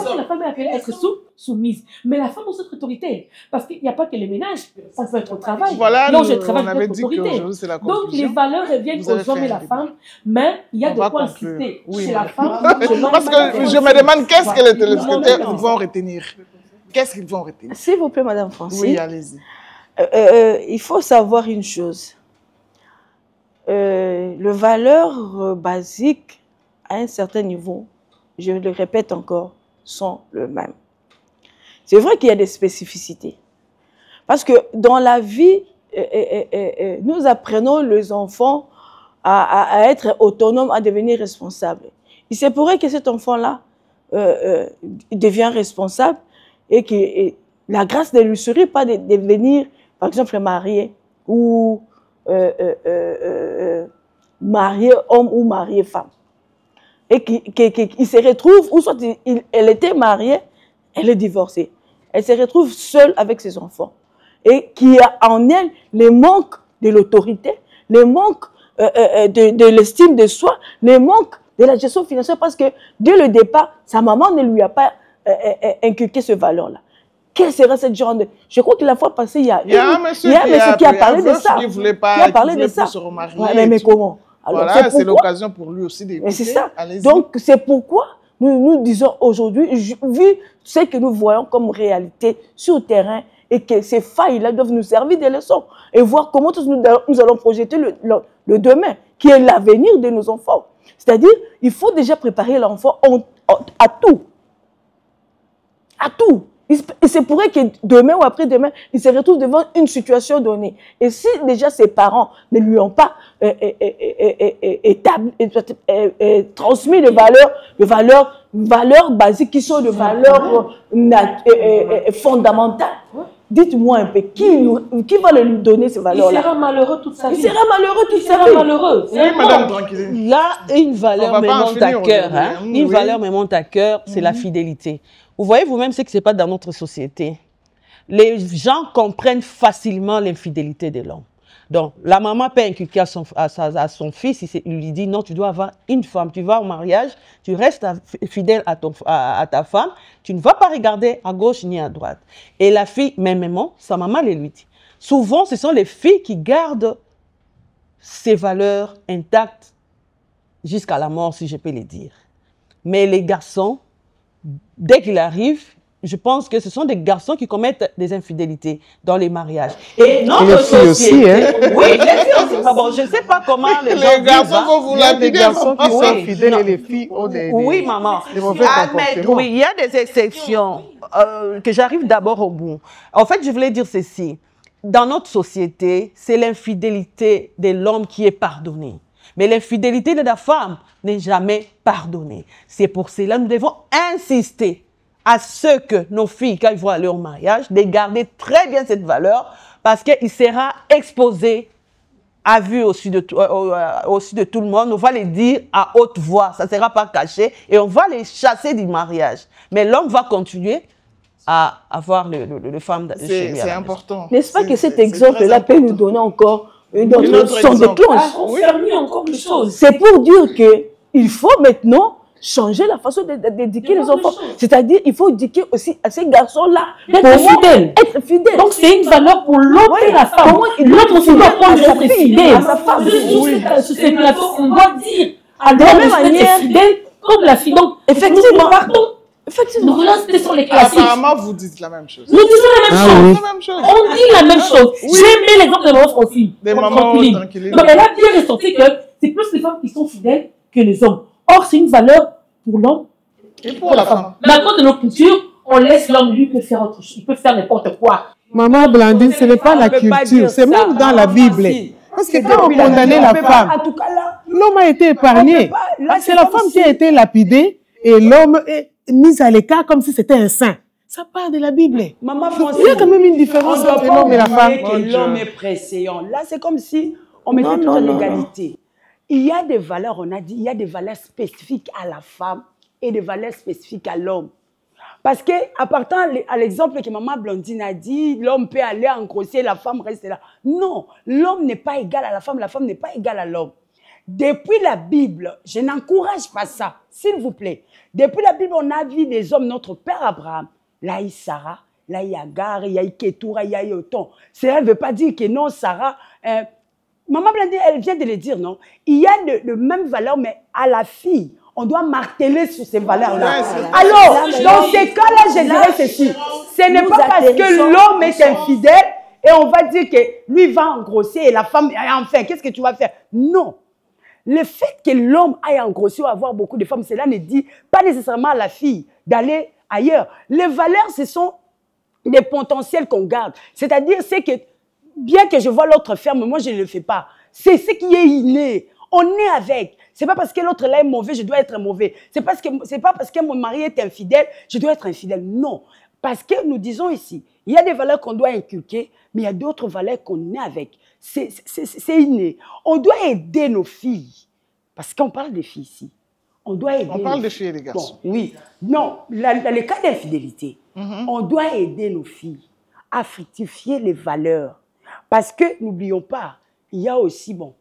C: que la femme est appelée à être soumise. Mais la femme aussi est autoritaire. Parce qu'il n'y a pas que les ménages, on peut être au travail.
A: Voilà,
C: non, je travaille
A: on avait
C: avec
A: dit
C: autorité.
A: c'est la
C: Donc les valeurs reviennent aux hommes et la femme, mais il y a de quoi insister chez la femme.
A: Parce que je me demande qu'est-ce que les téléspectateurs vont retenir. Qu'est-ce qu'ils vont retenir?
F: S'il vous plaît, Madame Francine.
A: Oui, allez-y.
F: Il faut savoir une chose. Les valeurs basiques, à un certain niveau, je le répète encore, sont les mêmes. C'est vrai qu'il y a des spécificités. Parce que dans la vie, nous apprenons les enfants à être autonomes, à devenir responsables. Il se pourrait que cet enfant-là devienne responsable et que la grâce ne lui serait pas de devenir, par exemple, marié ou marié homme ou marié femme. Et qu'il se retrouve, ou soit elle était mariée, elle est divorcée. Elle se retrouve seule avec ses enfants. Et qui a en elle le manque de l'autorité, le manque de l'estime de soi, le manque de la gestion financière, parce que dès le départ, sa maman ne lui a pas inculqué ce valeur-là. Quel sera cette genre de... Je crois que la fois passée, il y a un monsieur qui a parlé de ça.
A: Qui voulait pas, qui a parlé de ça. Se remarier.
F: Ouais, mais comment? Alors,
A: voilà, c'est l'occasion pour lui aussi d'écouter.
F: C'est ça. Donc, c'est pourquoi nous disons aujourd'hui, vu ce que nous voyons comme réalité sur le terrain et que ces failles-là doivent nous servir de leçons et voir comment nous allons projeter le demain, qui est l'avenir de nos enfants. C'est-à-dire, il faut déjà préparer l'enfant à tout. À tout. Et c'est pour que demain ou après-demain, il se retrouve devant une situation donnée. Et si déjà ses parents ne lui ont pas transmis les valeurs basiques qui sont des valeurs fondamentales, dites-moi un peu, qui va lui donner ces valeurs-là?
C: Il sera malheureux toute sa vie.
F: Il sera malheureux toute sa vie.
C: Il sera malheureux.
A: Oui, madame, tranquille.
E: Là, une valeur me monte à cœur. Une
A: Oui.
E: valeur me monte à cœur, c'est la fidélité. Vous voyez vous-même ce qui se passe dans notre société. Les gens comprennent facilement l'infidélité de l'homme. Donc, la maman peut inculquer à son fils, il lui dit, non, tu dois avoir une femme, tu vas au mariage, tu restes fidèle à ta femme, tu ne vas pas regarder à gauche ni à droite. Et la fille, mêmement, sa maman le lui dit. Souvent, ce sont les filles qui gardent ces valeurs intactes jusqu'à la mort, si je peux le dire. Mais les garçons, dès qu'ils arrivent, je pense que ce sont des garçons qui commettent des infidélités dans les mariages. Et notre société...
D: aussi, hein?
E: Oui, les filles aussi. Bon, je ne sais pas comment les gens
A: garçons vont vous
D: Il y a
A: lapider.
D: des garçons qui sont
E: Oui.
D: fidèles
E: Non.
D: et les filles ont
E: Oui, maman.
D: des mauvais comportements.
E: Oui, il y a des exceptions que j'arrive d'abord au bout. En fait, je voulais dire ceci. Dans notre société, c'est l'infidélité de l'homme qui est pardonnée. Mais l'infidélité de la femme n'est jamais pardonnée. C'est pour cela que nous devons insister à ce que nos filles, quand ils vont aller au mariage, de garder très bien cette valeur parce qu'il sera exposé à vue au-dessus de tout le monde. On va les dire à haute voix, ça ne sera pas caché et on va les chasser du mariage. Mais l'homme va continuer à avoir le femme chez lui.
A: C'est important.
F: N'est-ce pas que cet exemple-là peut nous donner encore une autre son de
A: exemple.
F: cloche?
C: Ah, confirmer encore une chose.
F: C'est pour dire qu'il faut maintenant changer la façon d'éduquer les enfants. C'est-à-dire, il faut éduquer aussi à ces garçons-là
C: D'être fidèle.
F: Être fidèle.
C: Donc, c'est une valeur pour l'homme et la femme. L'homme aussi doit apprendre à être fidèle.
F: à sa femme.
C: Sur cette plateforme, on doit dire à
F: De la
C: l'homme
F: même
C: d'être
F: manière-
C: fidèle comme la fille. Donc,
F: Effectivement.
C: nous partons.
F: Effectivement.
C: Nous relancez sur les classiques.
A: Apparemment, vous dites la même chose.
C: Nous disons la même
D: Ah
C: chose.
D: oui.
A: La même chose.
C: On dit la même chose. J'ai aimé l'exemple de maman Francine.
A: Des mamans
C: Tranquilline.
A: tranquilles.
C: Donc, elle a bien ressorti que c'est plus les femmes qui sont fidèles que les hommes. Or, c'est une valeur pour l'homme
A: Et pour la femme.
C: Dans de nos cultures, on laisse l'homme, lui, peut faire autre chose. Il peut faire n'importe quoi.
D: Maman Blandine, ce n'est pas la culture, c'est même dans la Bible. Parce que quand on condamnait la femme,
F: En tout cas, là,
D: l'homme a été épargné.
F: là,
D: C'est la femme qui a été lapidée et l'homme est mis à l'écart comme si c'était un saint. Ça part de la Bible.
E: Maman
D: Il
E: Francine,
D: y a quand même une
E: on
D: différence
E: ne doit
D: entre
E: pas
D: l'homme et la femme.
E: oublier que l'homme est préséant. Là, c'est comme si on mettait tout en égalité. Il y a des valeurs, on a dit, il y a des valeurs spécifiques à la femme et des valeurs spécifiques à l'homme. Parce que, à partir à l'exemple que maman Blandine a dit, l'homme peut aller en grossier, la femme reste là. Non, l'homme n'est pas égal à la femme n'est pas égale à l'homme. Depuis la Bible, je n'encourage pas ça, s'il vous plaît. Depuis la Bible, on a vu des hommes, notre père Abraham, là il y a Sarah, là il y a Agar, il y a Ketura, il y a Yoton. Cela ne veut pas dire que non, Sarah... maman Blandine, elle vient de le dire, non? Il y a le même valeur, mais à la fille. On doit marteler sur ces valeurs-là. Alors, dans ces cas-là, je dirais ceci. Ce n'est pas parce que l'homme est infidèle et on va dire que lui va engrosser et la femme, enfin, qu'est-ce que tu vas faire? Non. Le fait que l'homme aille engrosser ou avoir beaucoup de femmes, cela ne dit pas nécessairement à la fille d'aller ailleurs. Les valeurs, ce sont des potentiels qu'on garde. C'est-à-dire, c'est que, bien que je vois l'autre faire, mais moi, je ne le fais pas. C'est ce qui est inné. On est avec. C'est pas parce que l'autre là est mauvais, je dois être mauvais. C'est pas parce que mon mari est infidèle, je dois être infidèle. Non. Parce que nous disons ici, il y a des valeurs qu'on doit inculquer, mais il y a d'autres valeurs qu'on est avec. C'est inné. On doit aider nos filles. Parce qu'on parle des filles ici. On doit aider.
A: On parle des filles et des garçons.
F: Bon, oui. Non, dans le cas d'infidélité, on doit aider nos filles à fructifier les valeurs. Parce que, n'oublions pas, il y a aussi, bon,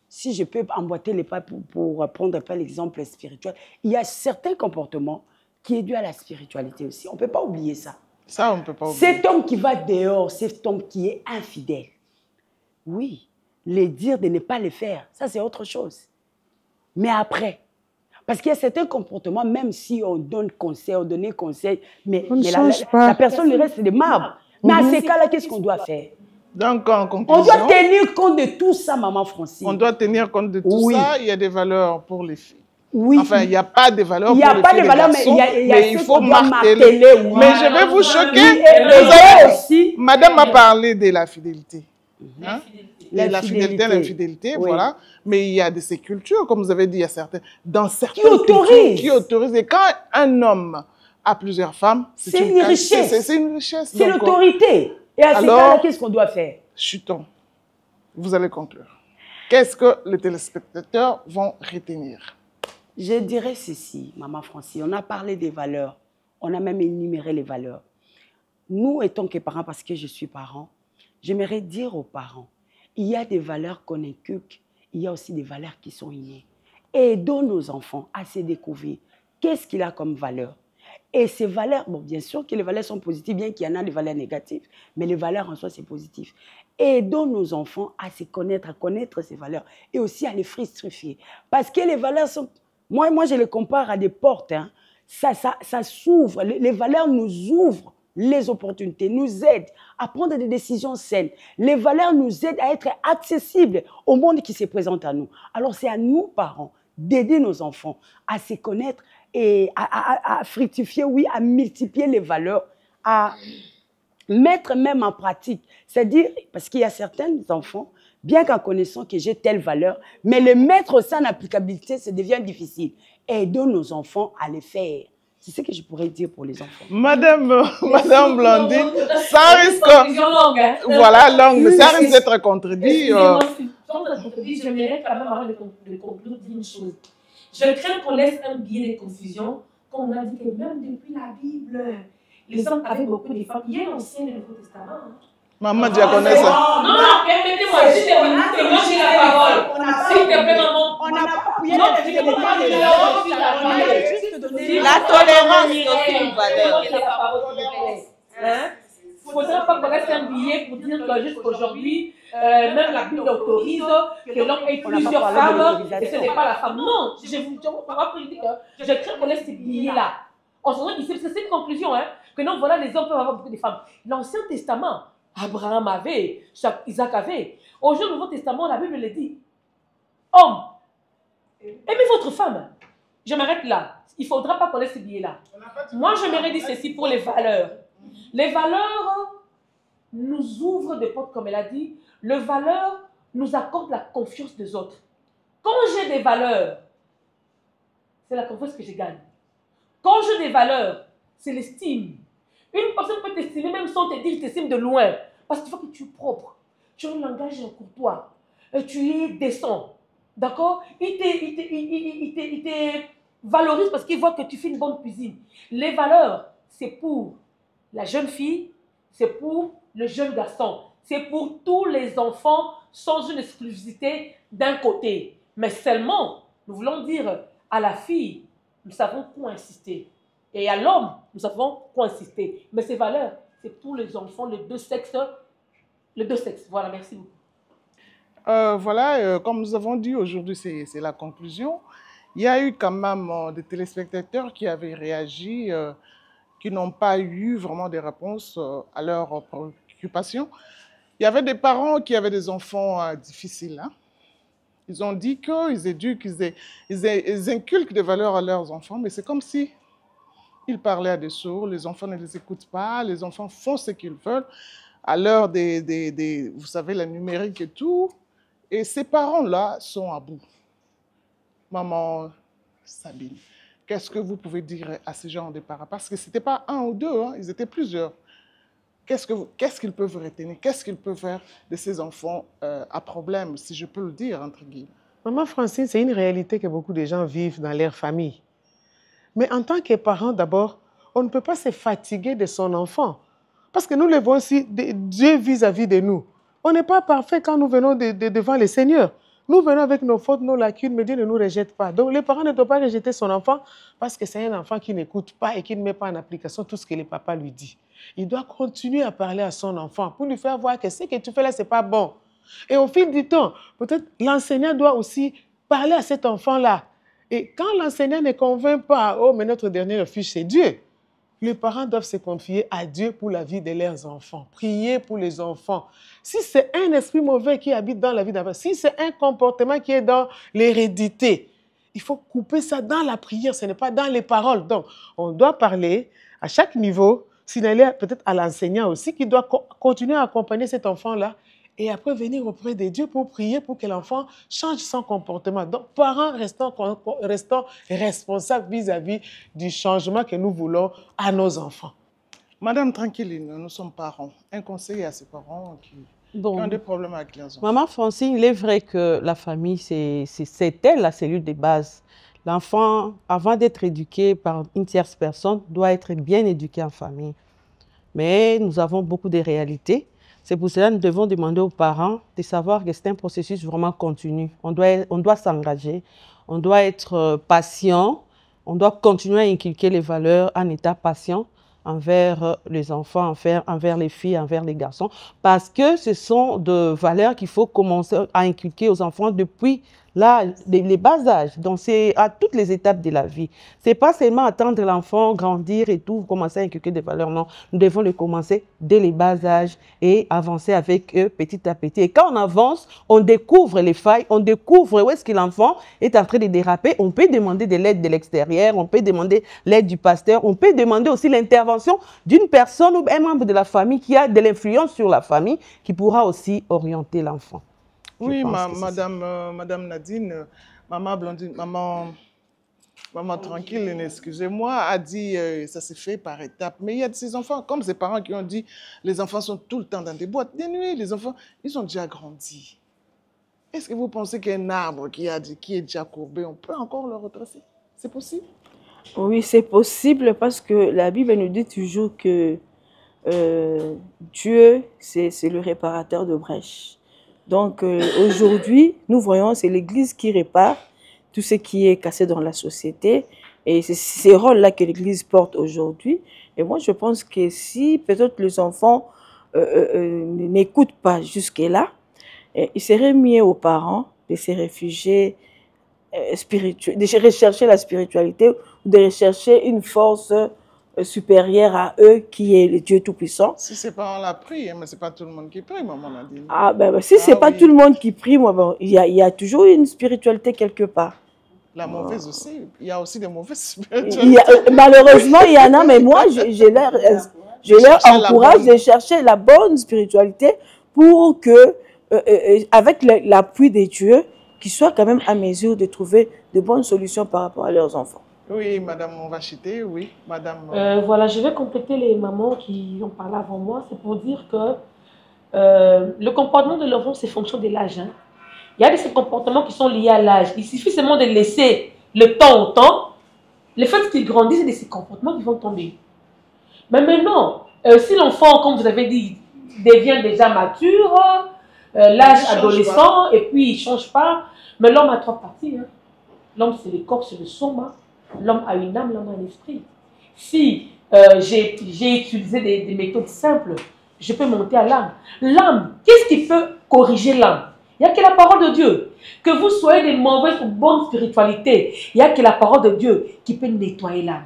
F: si je peux emboîter les pas pour prendre pas l'exemple spirituel, il y a certains comportements qui est dû à la spiritualité aussi. On ne peut pas oublier ça.
A: Ça, on ne peut pas oublier.
F: Cet homme qui va dehors, cet homme qui est infidèle, oui, les dire de ne pas le faire, ça c'est autre chose. Mais après, parce qu'il y a certains comportements, même si on donne conseil, on donne conseil, mais
D: On ne change pas.
F: la personne reste de marbre.
B: Mais à ces cas-là, qu'est-ce qu'on doit faire?
A: Donc, en
B: On
A: conclusion,
B: doit tenir compte de tout ça, maman Francine.
A: on doit tenir compte de tout
B: Oui.
A: ça. Il y a des valeurs pour les filles.
B: Oui.
A: Enfin, il n'y a pas de valeurs
B: Il
A: pour
B: n'y
A: les
B: a pas
A: filles
B: de
A: et les
B: valeur, mais
A: garçons,
B: il y a
A: mais il
B: ce
A: faut
B: qu'on doit
A: marteler.
B: marteler, oui.
A: Mais je vais vous choquer.
B: Oui, et
A: Vous
B: les
A: avez-
B: gars aussi.
A: Madame a parlé de la fidélité. Hein? Et la fidélité,
B: L'infidélité.
A: l'infidélité,
B: Oui.
A: voilà. Mais il y a de ces cultures, comme vous avez dit, il y a certaines, dans certaines
B: autorisent.
A: cultures qui autorisent. Et quand un homme a plusieurs femmes,
B: C'est une richesse.
A: C'est une richesse.
B: C'est
A: Donc,
B: l'autorité. Et à ces
A: alors-
B: cas-là, qu'est-ce qu'on doit faire?
A: chutons. Vous allez conclure. Qu'est-ce que les téléspectateurs vont retenir?
B: Je dirais ceci, maman Francine. On a parlé des valeurs. On a même énuméré les valeurs. Nous, étant que parents, parce que je suis parent, j'aimerais dire aux parents, il y a des valeurs qu'on inculque, il y a aussi des valeurs qui sont innées. Aidons nos enfants à se découvrir. Qu'est-ce qu'il a comme valeur? Et ces valeurs, bon, bien sûr que les valeurs sont positives, bien qu'il y en a des valeurs négatives, mais les valeurs en soi, c'est positif. Aidons nos enfants à se connaître, à connaître ces valeurs et aussi à les fructifier. Parce que les valeurs sont... Moi, je les compare à des portes. Hein. Ça s'ouvre. Les valeurs nous ouvrent les opportunités, nous aident à prendre des décisions saines. Les valeurs nous aident à être accessibles au monde qui se présente à nous. Alors, c'est à nous, parents, d'aider nos enfants à se connaître et à fructifier, oui, à multiplier les valeurs, à mettre même en pratique. C'est-à-dire, parce qu'il y a certains enfants, bien qu'en connaissant que j'ai telle valeur, mais le mettre aussi en applicabilité, ça devient difficile. Aidons nos enfants à le faire. C'est ce que je pourrais dire pour les enfants.
A: Madame Blandine, ça risque...
C: Longue, hein.
A: Voilà, longue, mais ça risque d'être contredit.
C: Excusez-moi, sans être contredit, j'aimerais quand même, avant de conclure, dire une chose. Je crains qu'on laisse un biais de confusion, qu'on a dit que même depuis la Bible, les hommes avaient beaucoup de femmes. Il y a l'Ancien et le Nouveau Testament. Hein.
A: Maman diaconesse.
C: Non, permettez-moi, s'il te plaît, moi j'ai la parole. S'il te plaît, maman.
B: On n'a pas appuyé
C: Non,
B: la
C: excusez-moi,
B: fidélité des
C: non,
B: gens.
C: non,
B: On a juste donné
G: La tolérance est aussi une valeur.
C: Il ne faudra pas qu'on reste un billet pour dire que jusqu'aujourd'hui, même la Bible autorise que l'homme ait plusieurs femmes et ce n'est pas la femme. Non, je vous dis que je crains qu'on laisse ces billets-là. On se rend ici, parce que c'est une conclusion, hein, que non, voilà, les hommes peuvent avoir beaucoup de femmes. L'Ancien Testament, Abraham avait, Isaac avait. Aujourd'hui, le Nouveau Testament, la Bible le dit. Homme, aimez votre femme. Je m'arrête là. Il ne faudra pas qu'on laisse ces billets-là. Moi, j'aimerais dire ceci pour les valeurs. Les valeurs nous ouvrent des portes, comme elle a dit. Les valeurs nous accordent la confiance des autres. Quand j'ai des valeurs, c'est la confiance que je gagne. Quand j'ai des valeurs, c'est l'estime. Une personne peut t'estimer même sans te dire qu'il t'estime de loin. Parce qu'il faut que tu es propre. Tu as un langage courtois. Tu es décent. D'accord? Il te valorise parce qu'il voit que tu fais une bonne cuisine. Les valeurs, c'est pour la jeune fille, c'est pour le jeune garçon. C'est pour tous les enfants sans une exclusivité d'un côté. Mais seulement, nous voulons dire à la fille, nous savons quoi insister. Et à l'homme, nous savons quoi insister. Mais ces valeurs, c'est pour les enfants, les deux sexes. Les deux sexes. Voilà, merci beaucoup.
A: Voilà, comme nous avons dit aujourd'hui, c'est la conclusion. Il y a eu quand même des téléspectateurs qui avaient réagi, qui n'ont pas eu vraiment des réponses à leurs préoccupations. Il y avait des parents qui avaient des enfants difficiles. Hein. Ils ont dit qu'ils éduquent, ils inculquent des valeurs à leurs enfants, mais c'est comme si ils parlaient à des sourds, les enfants ne les écoutent pas, les enfants font ce qu'ils veulent. À l'heure vous savez, la numérique et tout. Et ces parents-là sont à bout. Maman Sabine, qu'est-ce que vous pouvez dire à ces gens de parents? Parce que ce n'était pas un ou deux, hein, ils étaient plusieurs. Qu'est-ce qu'ils peuvent retenir? Qu'est-ce qu'ils peuvent faire de ces enfants à problème, si je peux le dire, entre guillemets?
D: Maman Francine, c'est une réalité que beaucoup de gens vivent dans leur famille. Mais en tant que parent, d'abord, on ne peut pas se fatiguer de son enfant. Parce que nous le voyons aussi, Dieu vis-à-vis de nous. On n'est pas parfait quand nous venons devant le Seigneur. Nous venons avec nos fautes, nos lacunes, mais Dieu ne nous rejette pas. Donc les parents ne doivent pas rejeter son enfant parce que c'est un enfant qui n'écoute pas et qui ne met pas en application tout ce que le papa lui dit. Il doit continuer à parler à son enfant pour lui faire voir que ce que tu fais là, ce n'est pas bon. Et au fil du temps, peut-être l'enseignant doit aussi parler à cet enfant-là. Et quand l'enseignant ne convainc pas, oh, mais notre dernier refuge, c'est Dieu. les parents doivent se confier à Dieu pour la vie de leurs enfants. Prier pour les enfants. Si c'est un esprit mauvais qui habite dans la vie d'enfant, si c'est un comportement qui est dans l'hérédité, il faut couper ça dans la prière, ce n'est pas dans les paroles. Donc, on doit parler à chaque niveau, signaler peut-être à l'enseignant aussi qui doit continuer à accompagner cet enfant-là et après venir auprès de Dieu pour prier pour que l'enfant change son comportement. Donc, parents restons responsables vis-à-vis du changement que nous voulons à nos enfants.
A: Madame Tranquilline, nous sommes parents. Un conseil à ces parents qui ont des problèmes avec leurs enfants.
E: Maman Francine, il est vrai que la famille, c'est elle la cellule de base. L'enfant, avant d'être éduqué par une tierce personne, doit être bien éduqué en famille. Mais nous avons beaucoup de réalités. C'est pour cela que nous devons demander aux parents de savoir que c'est un processus vraiment continu. On doit s'engager, on doit être patient, on doit continuer à inculquer les valeurs en état patient envers les enfants, envers les filles, envers les garçons, parce que ce sont des valeurs qu'il faut commencer à inculquer aux enfants depuis les bas âges. Donc, c'est à toutes les étapes de la vie. Ce n'est pas seulement attendre l'enfant grandir et tout, commencer à inculquer des valeurs, non. Nous devons le commencer dès les bas âges et avancer avec eux petit à petit. Et quand on avance, on découvre les failles, on découvre où est-ce que l'enfant est en train de déraper. On peut demander de l'aide de l'extérieur, on peut demander l'aide du pasteur, on peut demander aussi l'intervention d'une personne ou un membre de la famille qui a de l'influence sur la famille, qui pourra aussi orienter l'enfant.
A: Oui, madame Nadine, maman Blondine, maman Tranquille, excusez-moi, a dit ça s'est fait par étapes. Mais il y a de ces enfants, comme ces parents qui ont dit, les enfants sont tout le temps dans des boîtes. Des nuits, les enfants, ils ont déjà grandi. Est-ce que vous pensez qu'un arbre qui est déjà courbé, on peut encore le retracer? C'est possible?
F: Oui, c'est possible parce que la Bible nous dit toujours que Dieu, c'est le réparateur de brèches. Donc aujourd'hui, nous voyons, c'est l'Église qui répare tout ce qui est cassé dans la société. Et c'est ces rôles-là que l'Église porte aujourd'hui. Et moi, je pense que si peut-être les enfants n'écoutent pas jusque-là, il serait mieux aux parents de se réfugier spirituel, de rechercher la spiritualité, ou de rechercher une force supérieure à eux, qui est le Dieu Tout-Puissant.
A: Si c'est pas on la prie, mais c'est pas tout le monde qui prie, maman Nadine.
F: Ah ben si c'est pas tout le monde qui prie, moi, bon, il y a toujours une spiritualité quelque part.
A: La mauvaise aussi, il y a aussi des mauvaises spiritualités.
F: Malheureusement, il y en a, mais moi, je leur encourage de chercher la bonne spiritualité pour que, avec l'appui de Dieu, qu'ils soient quand même à mesure de trouver de bonnes solutions par rapport à leurs enfants.
A: Oui, madame, on va chiter, oui, madame.
C: Voilà, je vais compléter les mamans qui ont parlé avant moi. C'est pour dire que le comportement de l'enfant, c'est fonction de l'âge. Hein. Il y a des comportements qui sont liés à l'âge. Il suffit seulement de laisser le temps au temps. Le fait qu'il grandisse, c'est de ces comportements qui vont tomber. Mais maintenant, si l'enfant, comme vous avez dit, devient déjà mature, l'âge adolescent, et puis il ne change pas, mais l'homme a trois parties. Hein. L'homme, c'est le corps, c'est le soma. L'homme a une âme, l'homme a un esprit. Si j'ai utilisé des méthodes simples, je peux monter à l'âme. L'âme, qu'est-ce qui peut corriger l'âme? Il n'y a que la parole de Dieu. Que vous soyez de mauvaise ou bonne spiritualité, il n'y a que la parole de Dieu qui peut nettoyer l'âme.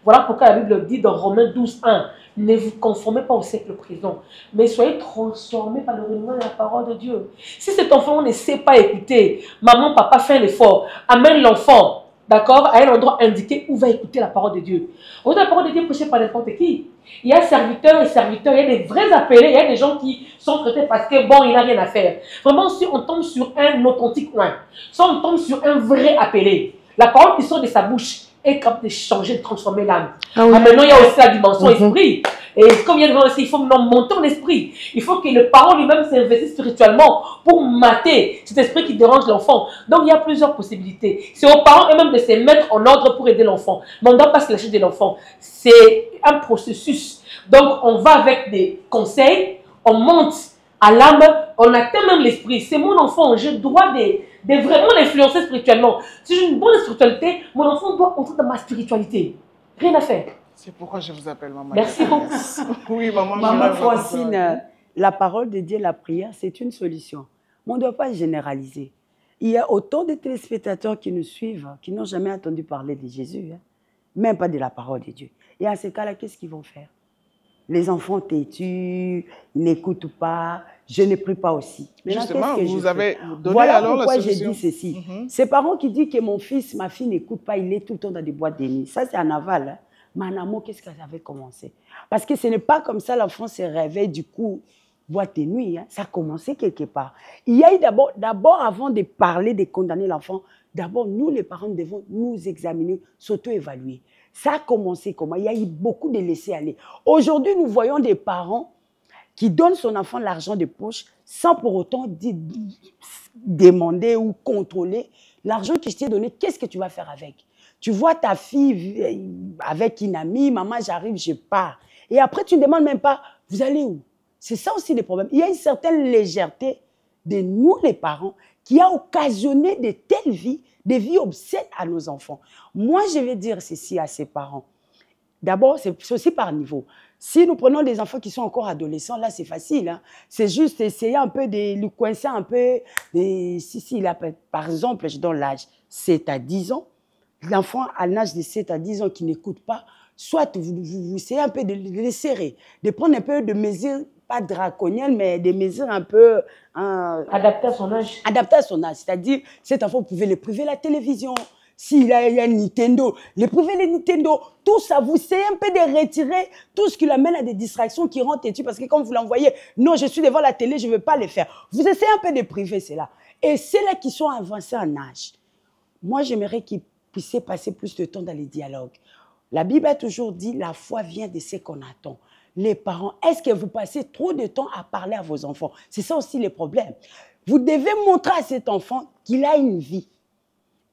C: Voilà pourquoi la Bible dit dans Romains 12:1, ne vous conformez pas au siècle présent, mais soyez transformés par le renouvellement de la parole de Dieu. Si cet enfant ne sait pas écouter, maman, papa fait un effort, amène l'enfant, d'accord, à un endroit indiqué où va écouter la parole de Dieu. On dit la parole de Dieu prêchée par n'importe qui. Il y a serviteurs et serviteurs, il y a des vrais appelés, il y a des gens qui sont traités parce que bon, il n'a rien à faire. Vraiment, si on tombe sur un authentique loin, si on tombe sur un vrai appelé, la parole qui sort de sa bouche est capable de changer, de transformer l'âme. Ah oui. Maintenant, il y a aussi la dimension esprit. Et comme il y a aussi, il faut monter en esprit. Il faut que le parent lui-même s'investisse spirituellement pour mater cet esprit qui dérange l'enfant. Donc, il y a plusieurs possibilités. C'est aux parents eux-mêmes de se mettre en ordre pour aider l'enfant. Mais on ne doit pas se lâcher de l'enfant. C'est un processus. Donc, on va avec des conseils, on monte à l'âme, on atteint même l'esprit. C'est mon enfant, je dois de vraiment l'influencer spirituellement. Si j'ai une bonne spiritualité, mon enfant doit entrer dans ma spiritualité. Rien à faire.
A: C'est pourquoi je vous appelle maman.
C: Merci beaucoup.
A: Oui, maman.
B: Maman Francine, la parole de Dieu, la prière, c'est une solution. Mais on ne doit pas généraliser. Il y a autant de téléspectateurs qui nous suivent, qui n'ont jamais entendu parler de Jésus, hein, même pas de la parole de Dieu. Et à ces cas-là, qu'est-ce qu'ils vont faire? Les enfants têtus, ils n'écoutent pas, je ne prie pas aussi. Maintenant,
A: Justement,
B: qu'est-ce que
A: vous
B: je
A: avez
B: fais?
A: donné
B: Voilà
A: alors la
B: pourquoi j'ai
A: solution.
B: dit ceci. Ces parents qui disent que mon fils, ma fille n'écoute pas, il est tout le temps dans des boîtes de nuit. Ça, c'est en aval. Hein. Mais en amont, qu'est-ce que ça avait commencé? Parce que ce n'est pas comme ça, l'enfant se réveille, du coup, boîte de nuit. Hein. Ça a commencé quelque part. Il y a eu d'abord, avant de parler, de condamner l'enfant, d'abord, nous, les parents, devons nous examiner, s'auto-évaluer. Ça a commencé comment? Il y a eu beaucoup de laisser-aller. Aujourd'hui, nous voyons des parents qui donnent son enfant l'argent de poche sans pour autant demander ou contrôler l'argent que je t'ai donné, qu'est-ce que tu vas faire avec? Tu vois ta fille avec une amie, maman, j'arrive, je pars. Et après, tu ne demandes même pas, vous allez où? C'est ça aussi le problème. Il y a une certaine légèreté de nous, les parents, qui a occasionné de telles vies, des vies obscènes à nos enfants. Moi, je vais dire ceci à ces parents. D'abord, c'est aussi par niveau. Si nous prenons des enfants qui sont encore adolescents, là, c'est facile. Hein. C'est juste essayer un peu de lui coincer un peu. Si, là, par exemple, je donne l'âge 7 à 10 ans. L'enfant à l'âge de 7 à 10 ans qui n'écoute pas, soit vous essayez un peu de les serrer, de prendre un peu de mesures, pas draconiennes, mais des mesures un peu...
C: Adapté à son âge.
B: Adapté à son âge. C'est-à-dire, cet enfant, vous pouvez le priver la télévision. S'il a un Nintendo, les priver les Nintendo, tout ça, vous essayez un peu de retirer tout ce qui l'amène à des distractions qui rendent têtu. Parce que quand vous l'envoyez, non, je suis devant la télé, je ne veux pas les faire. Vous essayez un peu de priver cela. Et ceux-là qui sont avancés en âge, moi, j'aimerais qu'ils puissent passer plus de temps dans les dialogues. La Bible a toujours dit, la foi vient de ce qu'on attend. Les parents, est-ce que vous passez trop de temps à parler à vos enfants? C'est ça aussi le problème. Vous devez montrer à cet enfant qu'il a une vie.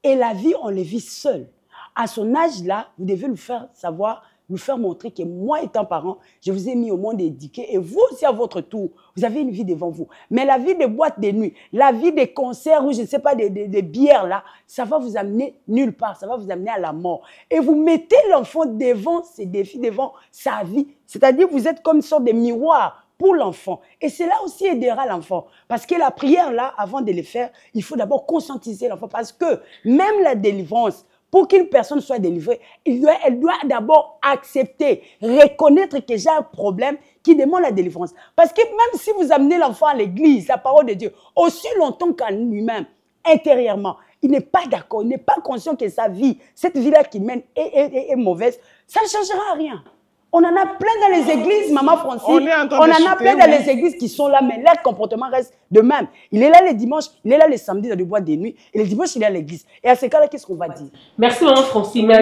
B: Et la vie, on le vit seul. À son âge-là, vous devez lui faire savoir, lui faire montrer que moi, étant parent, je vous ai mis au monde éduqué et vous aussi, à votre tour, vous avez une vie devant vous. Mais la vie des boîtes de nuit, la vie des concerts ou je ne sais pas, des bières là, ça va vous amener nulle part, ça va vous amener à la mort. Et vous mettez l'enfant devant ses défis, devant sa vie. C'est-à-dire vous êtes comme une sorte de miroir pour l'enfant. Et cela aussi aidera l'enfant. Parce que la prière, là, avant de le faire, il faut d'abord conscientiser l'enfant. Parce que même la délivrance, pour qu'une personne soit délivrée, elle doit d'abord accepter, reconnaître que j'ai un problème qui demande la délivrance. Parce que même si vous amenez l'enfant à l'église, la parole de Dieu, aussi longtemps qu'en lui-même, intérieurement, il n'est pas d'accord, il n'est pas conscient que sa vie, cette vie-là qu'il mène est mauvaise, ça ne changera rien. On en a plein dans les églises, maman Francine. On en a plein dans les églises qui sont là, mais leur comportement reste de même. Il est là les dimanches, il est là les samedis dans les boîtes de nuit, et les dimanches, il est à l'église. Et à ce cas-là, qu'est-ce qu'on va dire?
C: Merci, maman Francine. Mais la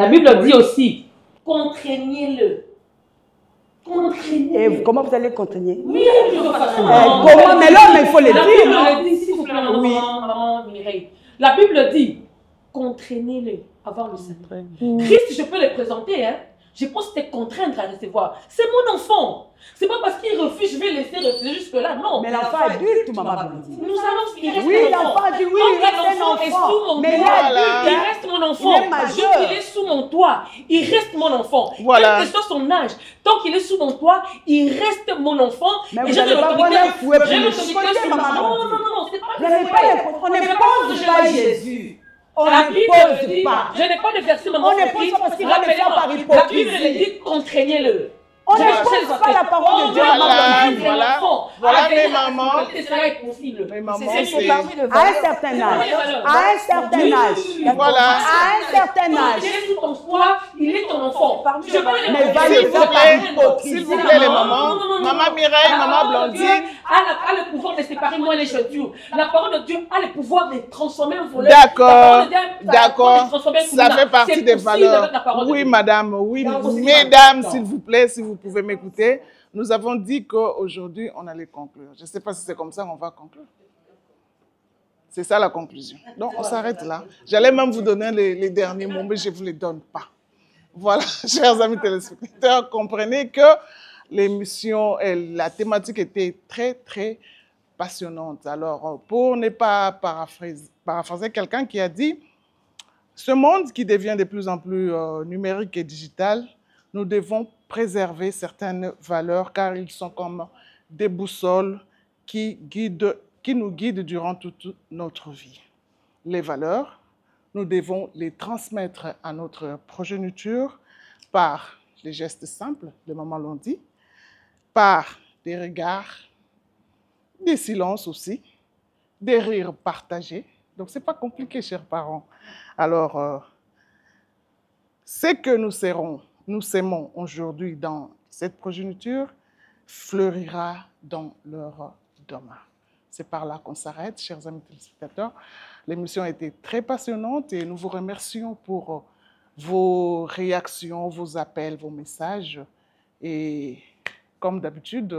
C: Bible dit aussi, contraignez-le. Contraignez-le.
B: Et comment vous allez contraigner?
C: Oui,
B: comment? Mais l'homme, il faut le dire.
C: La Bible le dit, s'il vous plaît, maman Mireille. La Bible dit, contraignez-le, avoir le Saint. Christ, je peux le présenter, hein. Je pense que c'est contraindre à recevoir. C'est mon enfant. C'est pas parce qu'il refuse, je vais laisser refuser jusque-là. Non.
B: Mais l'enfant adulte, maman Blondine.
C: Nous allons, il reste
B: oui,
C: l'enfant.
B: L'enfant dit oui, il reste un enfant.
C: Mais il reste mon enfant.
B: Il est majeur.
C: Tant qu'il est sous mon toit, il reste mon enfant.
A: Voilà.
C: Quel que soit son âge, tant qu'il est sous mon toit, il reste mon enfant.
B: Mais
C: et
B: vous
C: j'ai
B: n'allez pas voir un fouet pour le chocolat, maman.
C: Non, c'est pas
B: Vous n'avez pas on ne pose pas Jésus. On
C: la
B: ne
C: Bible
B: pose
C: dit,
B: pas.
C: je n'ai pas de verset, maman.
B: On ne pose pas parce qu'il va le faire par
C: La
B: hypocrisie.
C: Bible dit, contraignez-le.
B: On ne pose pas la parole de Dieu.
A: Voilà mes mamans.
C: Cela est possible.
A: Mes mamans,
B: À un certain âge. À un certain âge.
A: Voilà.
B: À un certain âge.
C: Il est sous ton toit, il est ton enfant. Je peux le
B: Mais
A: s'il vous plaît, les mamans. Maman Mireille, maman Blondine.
C: A le pouvoir de séparer moi les chaussures. La parole de Dieu a le pouvoir de transformer un voleur.
A: D'accord. Ça fait partie des valeurs. Oui, madame. Oui, mesdames, s'il vous plaît, si vous pouvez m'écouter. Nous avons dit qu'aujourd'hui, on allait conclure. Je ne sais pas si c'est comme ça qu'on va conclure. C'est ça la conclusion. Donc, on s'arrête là. J'allais même vous donner les derniers mots, mais je ne vous les donne pas. Voilà, chers amis téléspectateurs, comprenez que l'émission, la thématique était très, très passionnante. Alors, pour ne pas paraphraser quelqu'un qui a dit, ce monde qui devient de plus en plus numérique et digital, nous devons préserver certaines valeurs car ils sont comme des boussoles qui nous guident durant toute notre vie. Les valeurs, nous devons les transmettre à notre progéniture par les gestes simples, les mamans l'ont dit, par des regards, des silences aussi, des rires partagés. Donc, ce n'est pas compliqué, chers parents. Alors, ce que nous sèmons aujourd'hui dans cette progéniture fleurira dans leur demain. C'est par là qu'on s'arrête, chers amis téléspectateurs. L'émission a été très passionnante et nous vous remercions pour vos réactions, vos appels, vos messages. Et comme d'habitude,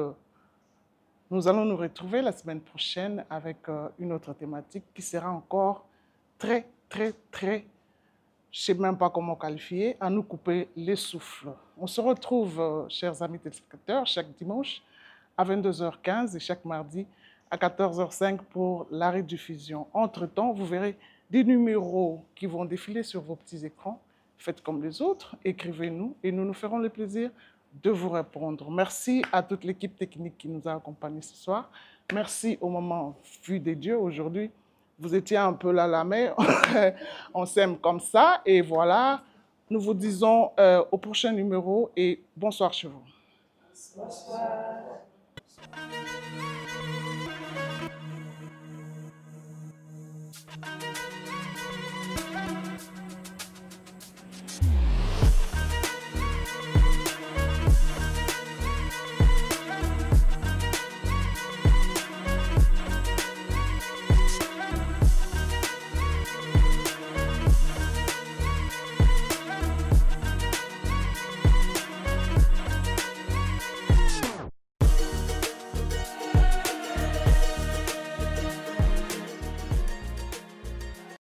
A: nous allons nous retrouver la semaine prochaine avec une autre thématique qui sera encore très, très, très, je ne sais même pas comment qualifier, à nous couper les souffles. On se retrouve, chers amis téléspectateurs, chaque dimanche à 22h15 et chaque mardi à 14h05 pour la rediffusion. Entre-temps, vous verrez des numéros qui vont défiler sur vos petits écrans. Faites comme les autres, écrivez-nous et nous nous ferons le plaisir de vous répondre. Merci à toute l'équipe technique qui nous a accompagnés ce soir. Merci au moment vu des dieux. Aujourd'hui, vous étiez un peu là, mais on s'aime comme ça. Et voilà, nous vous disons au prochain numéro et bonsoir chez vous. Bonsoir.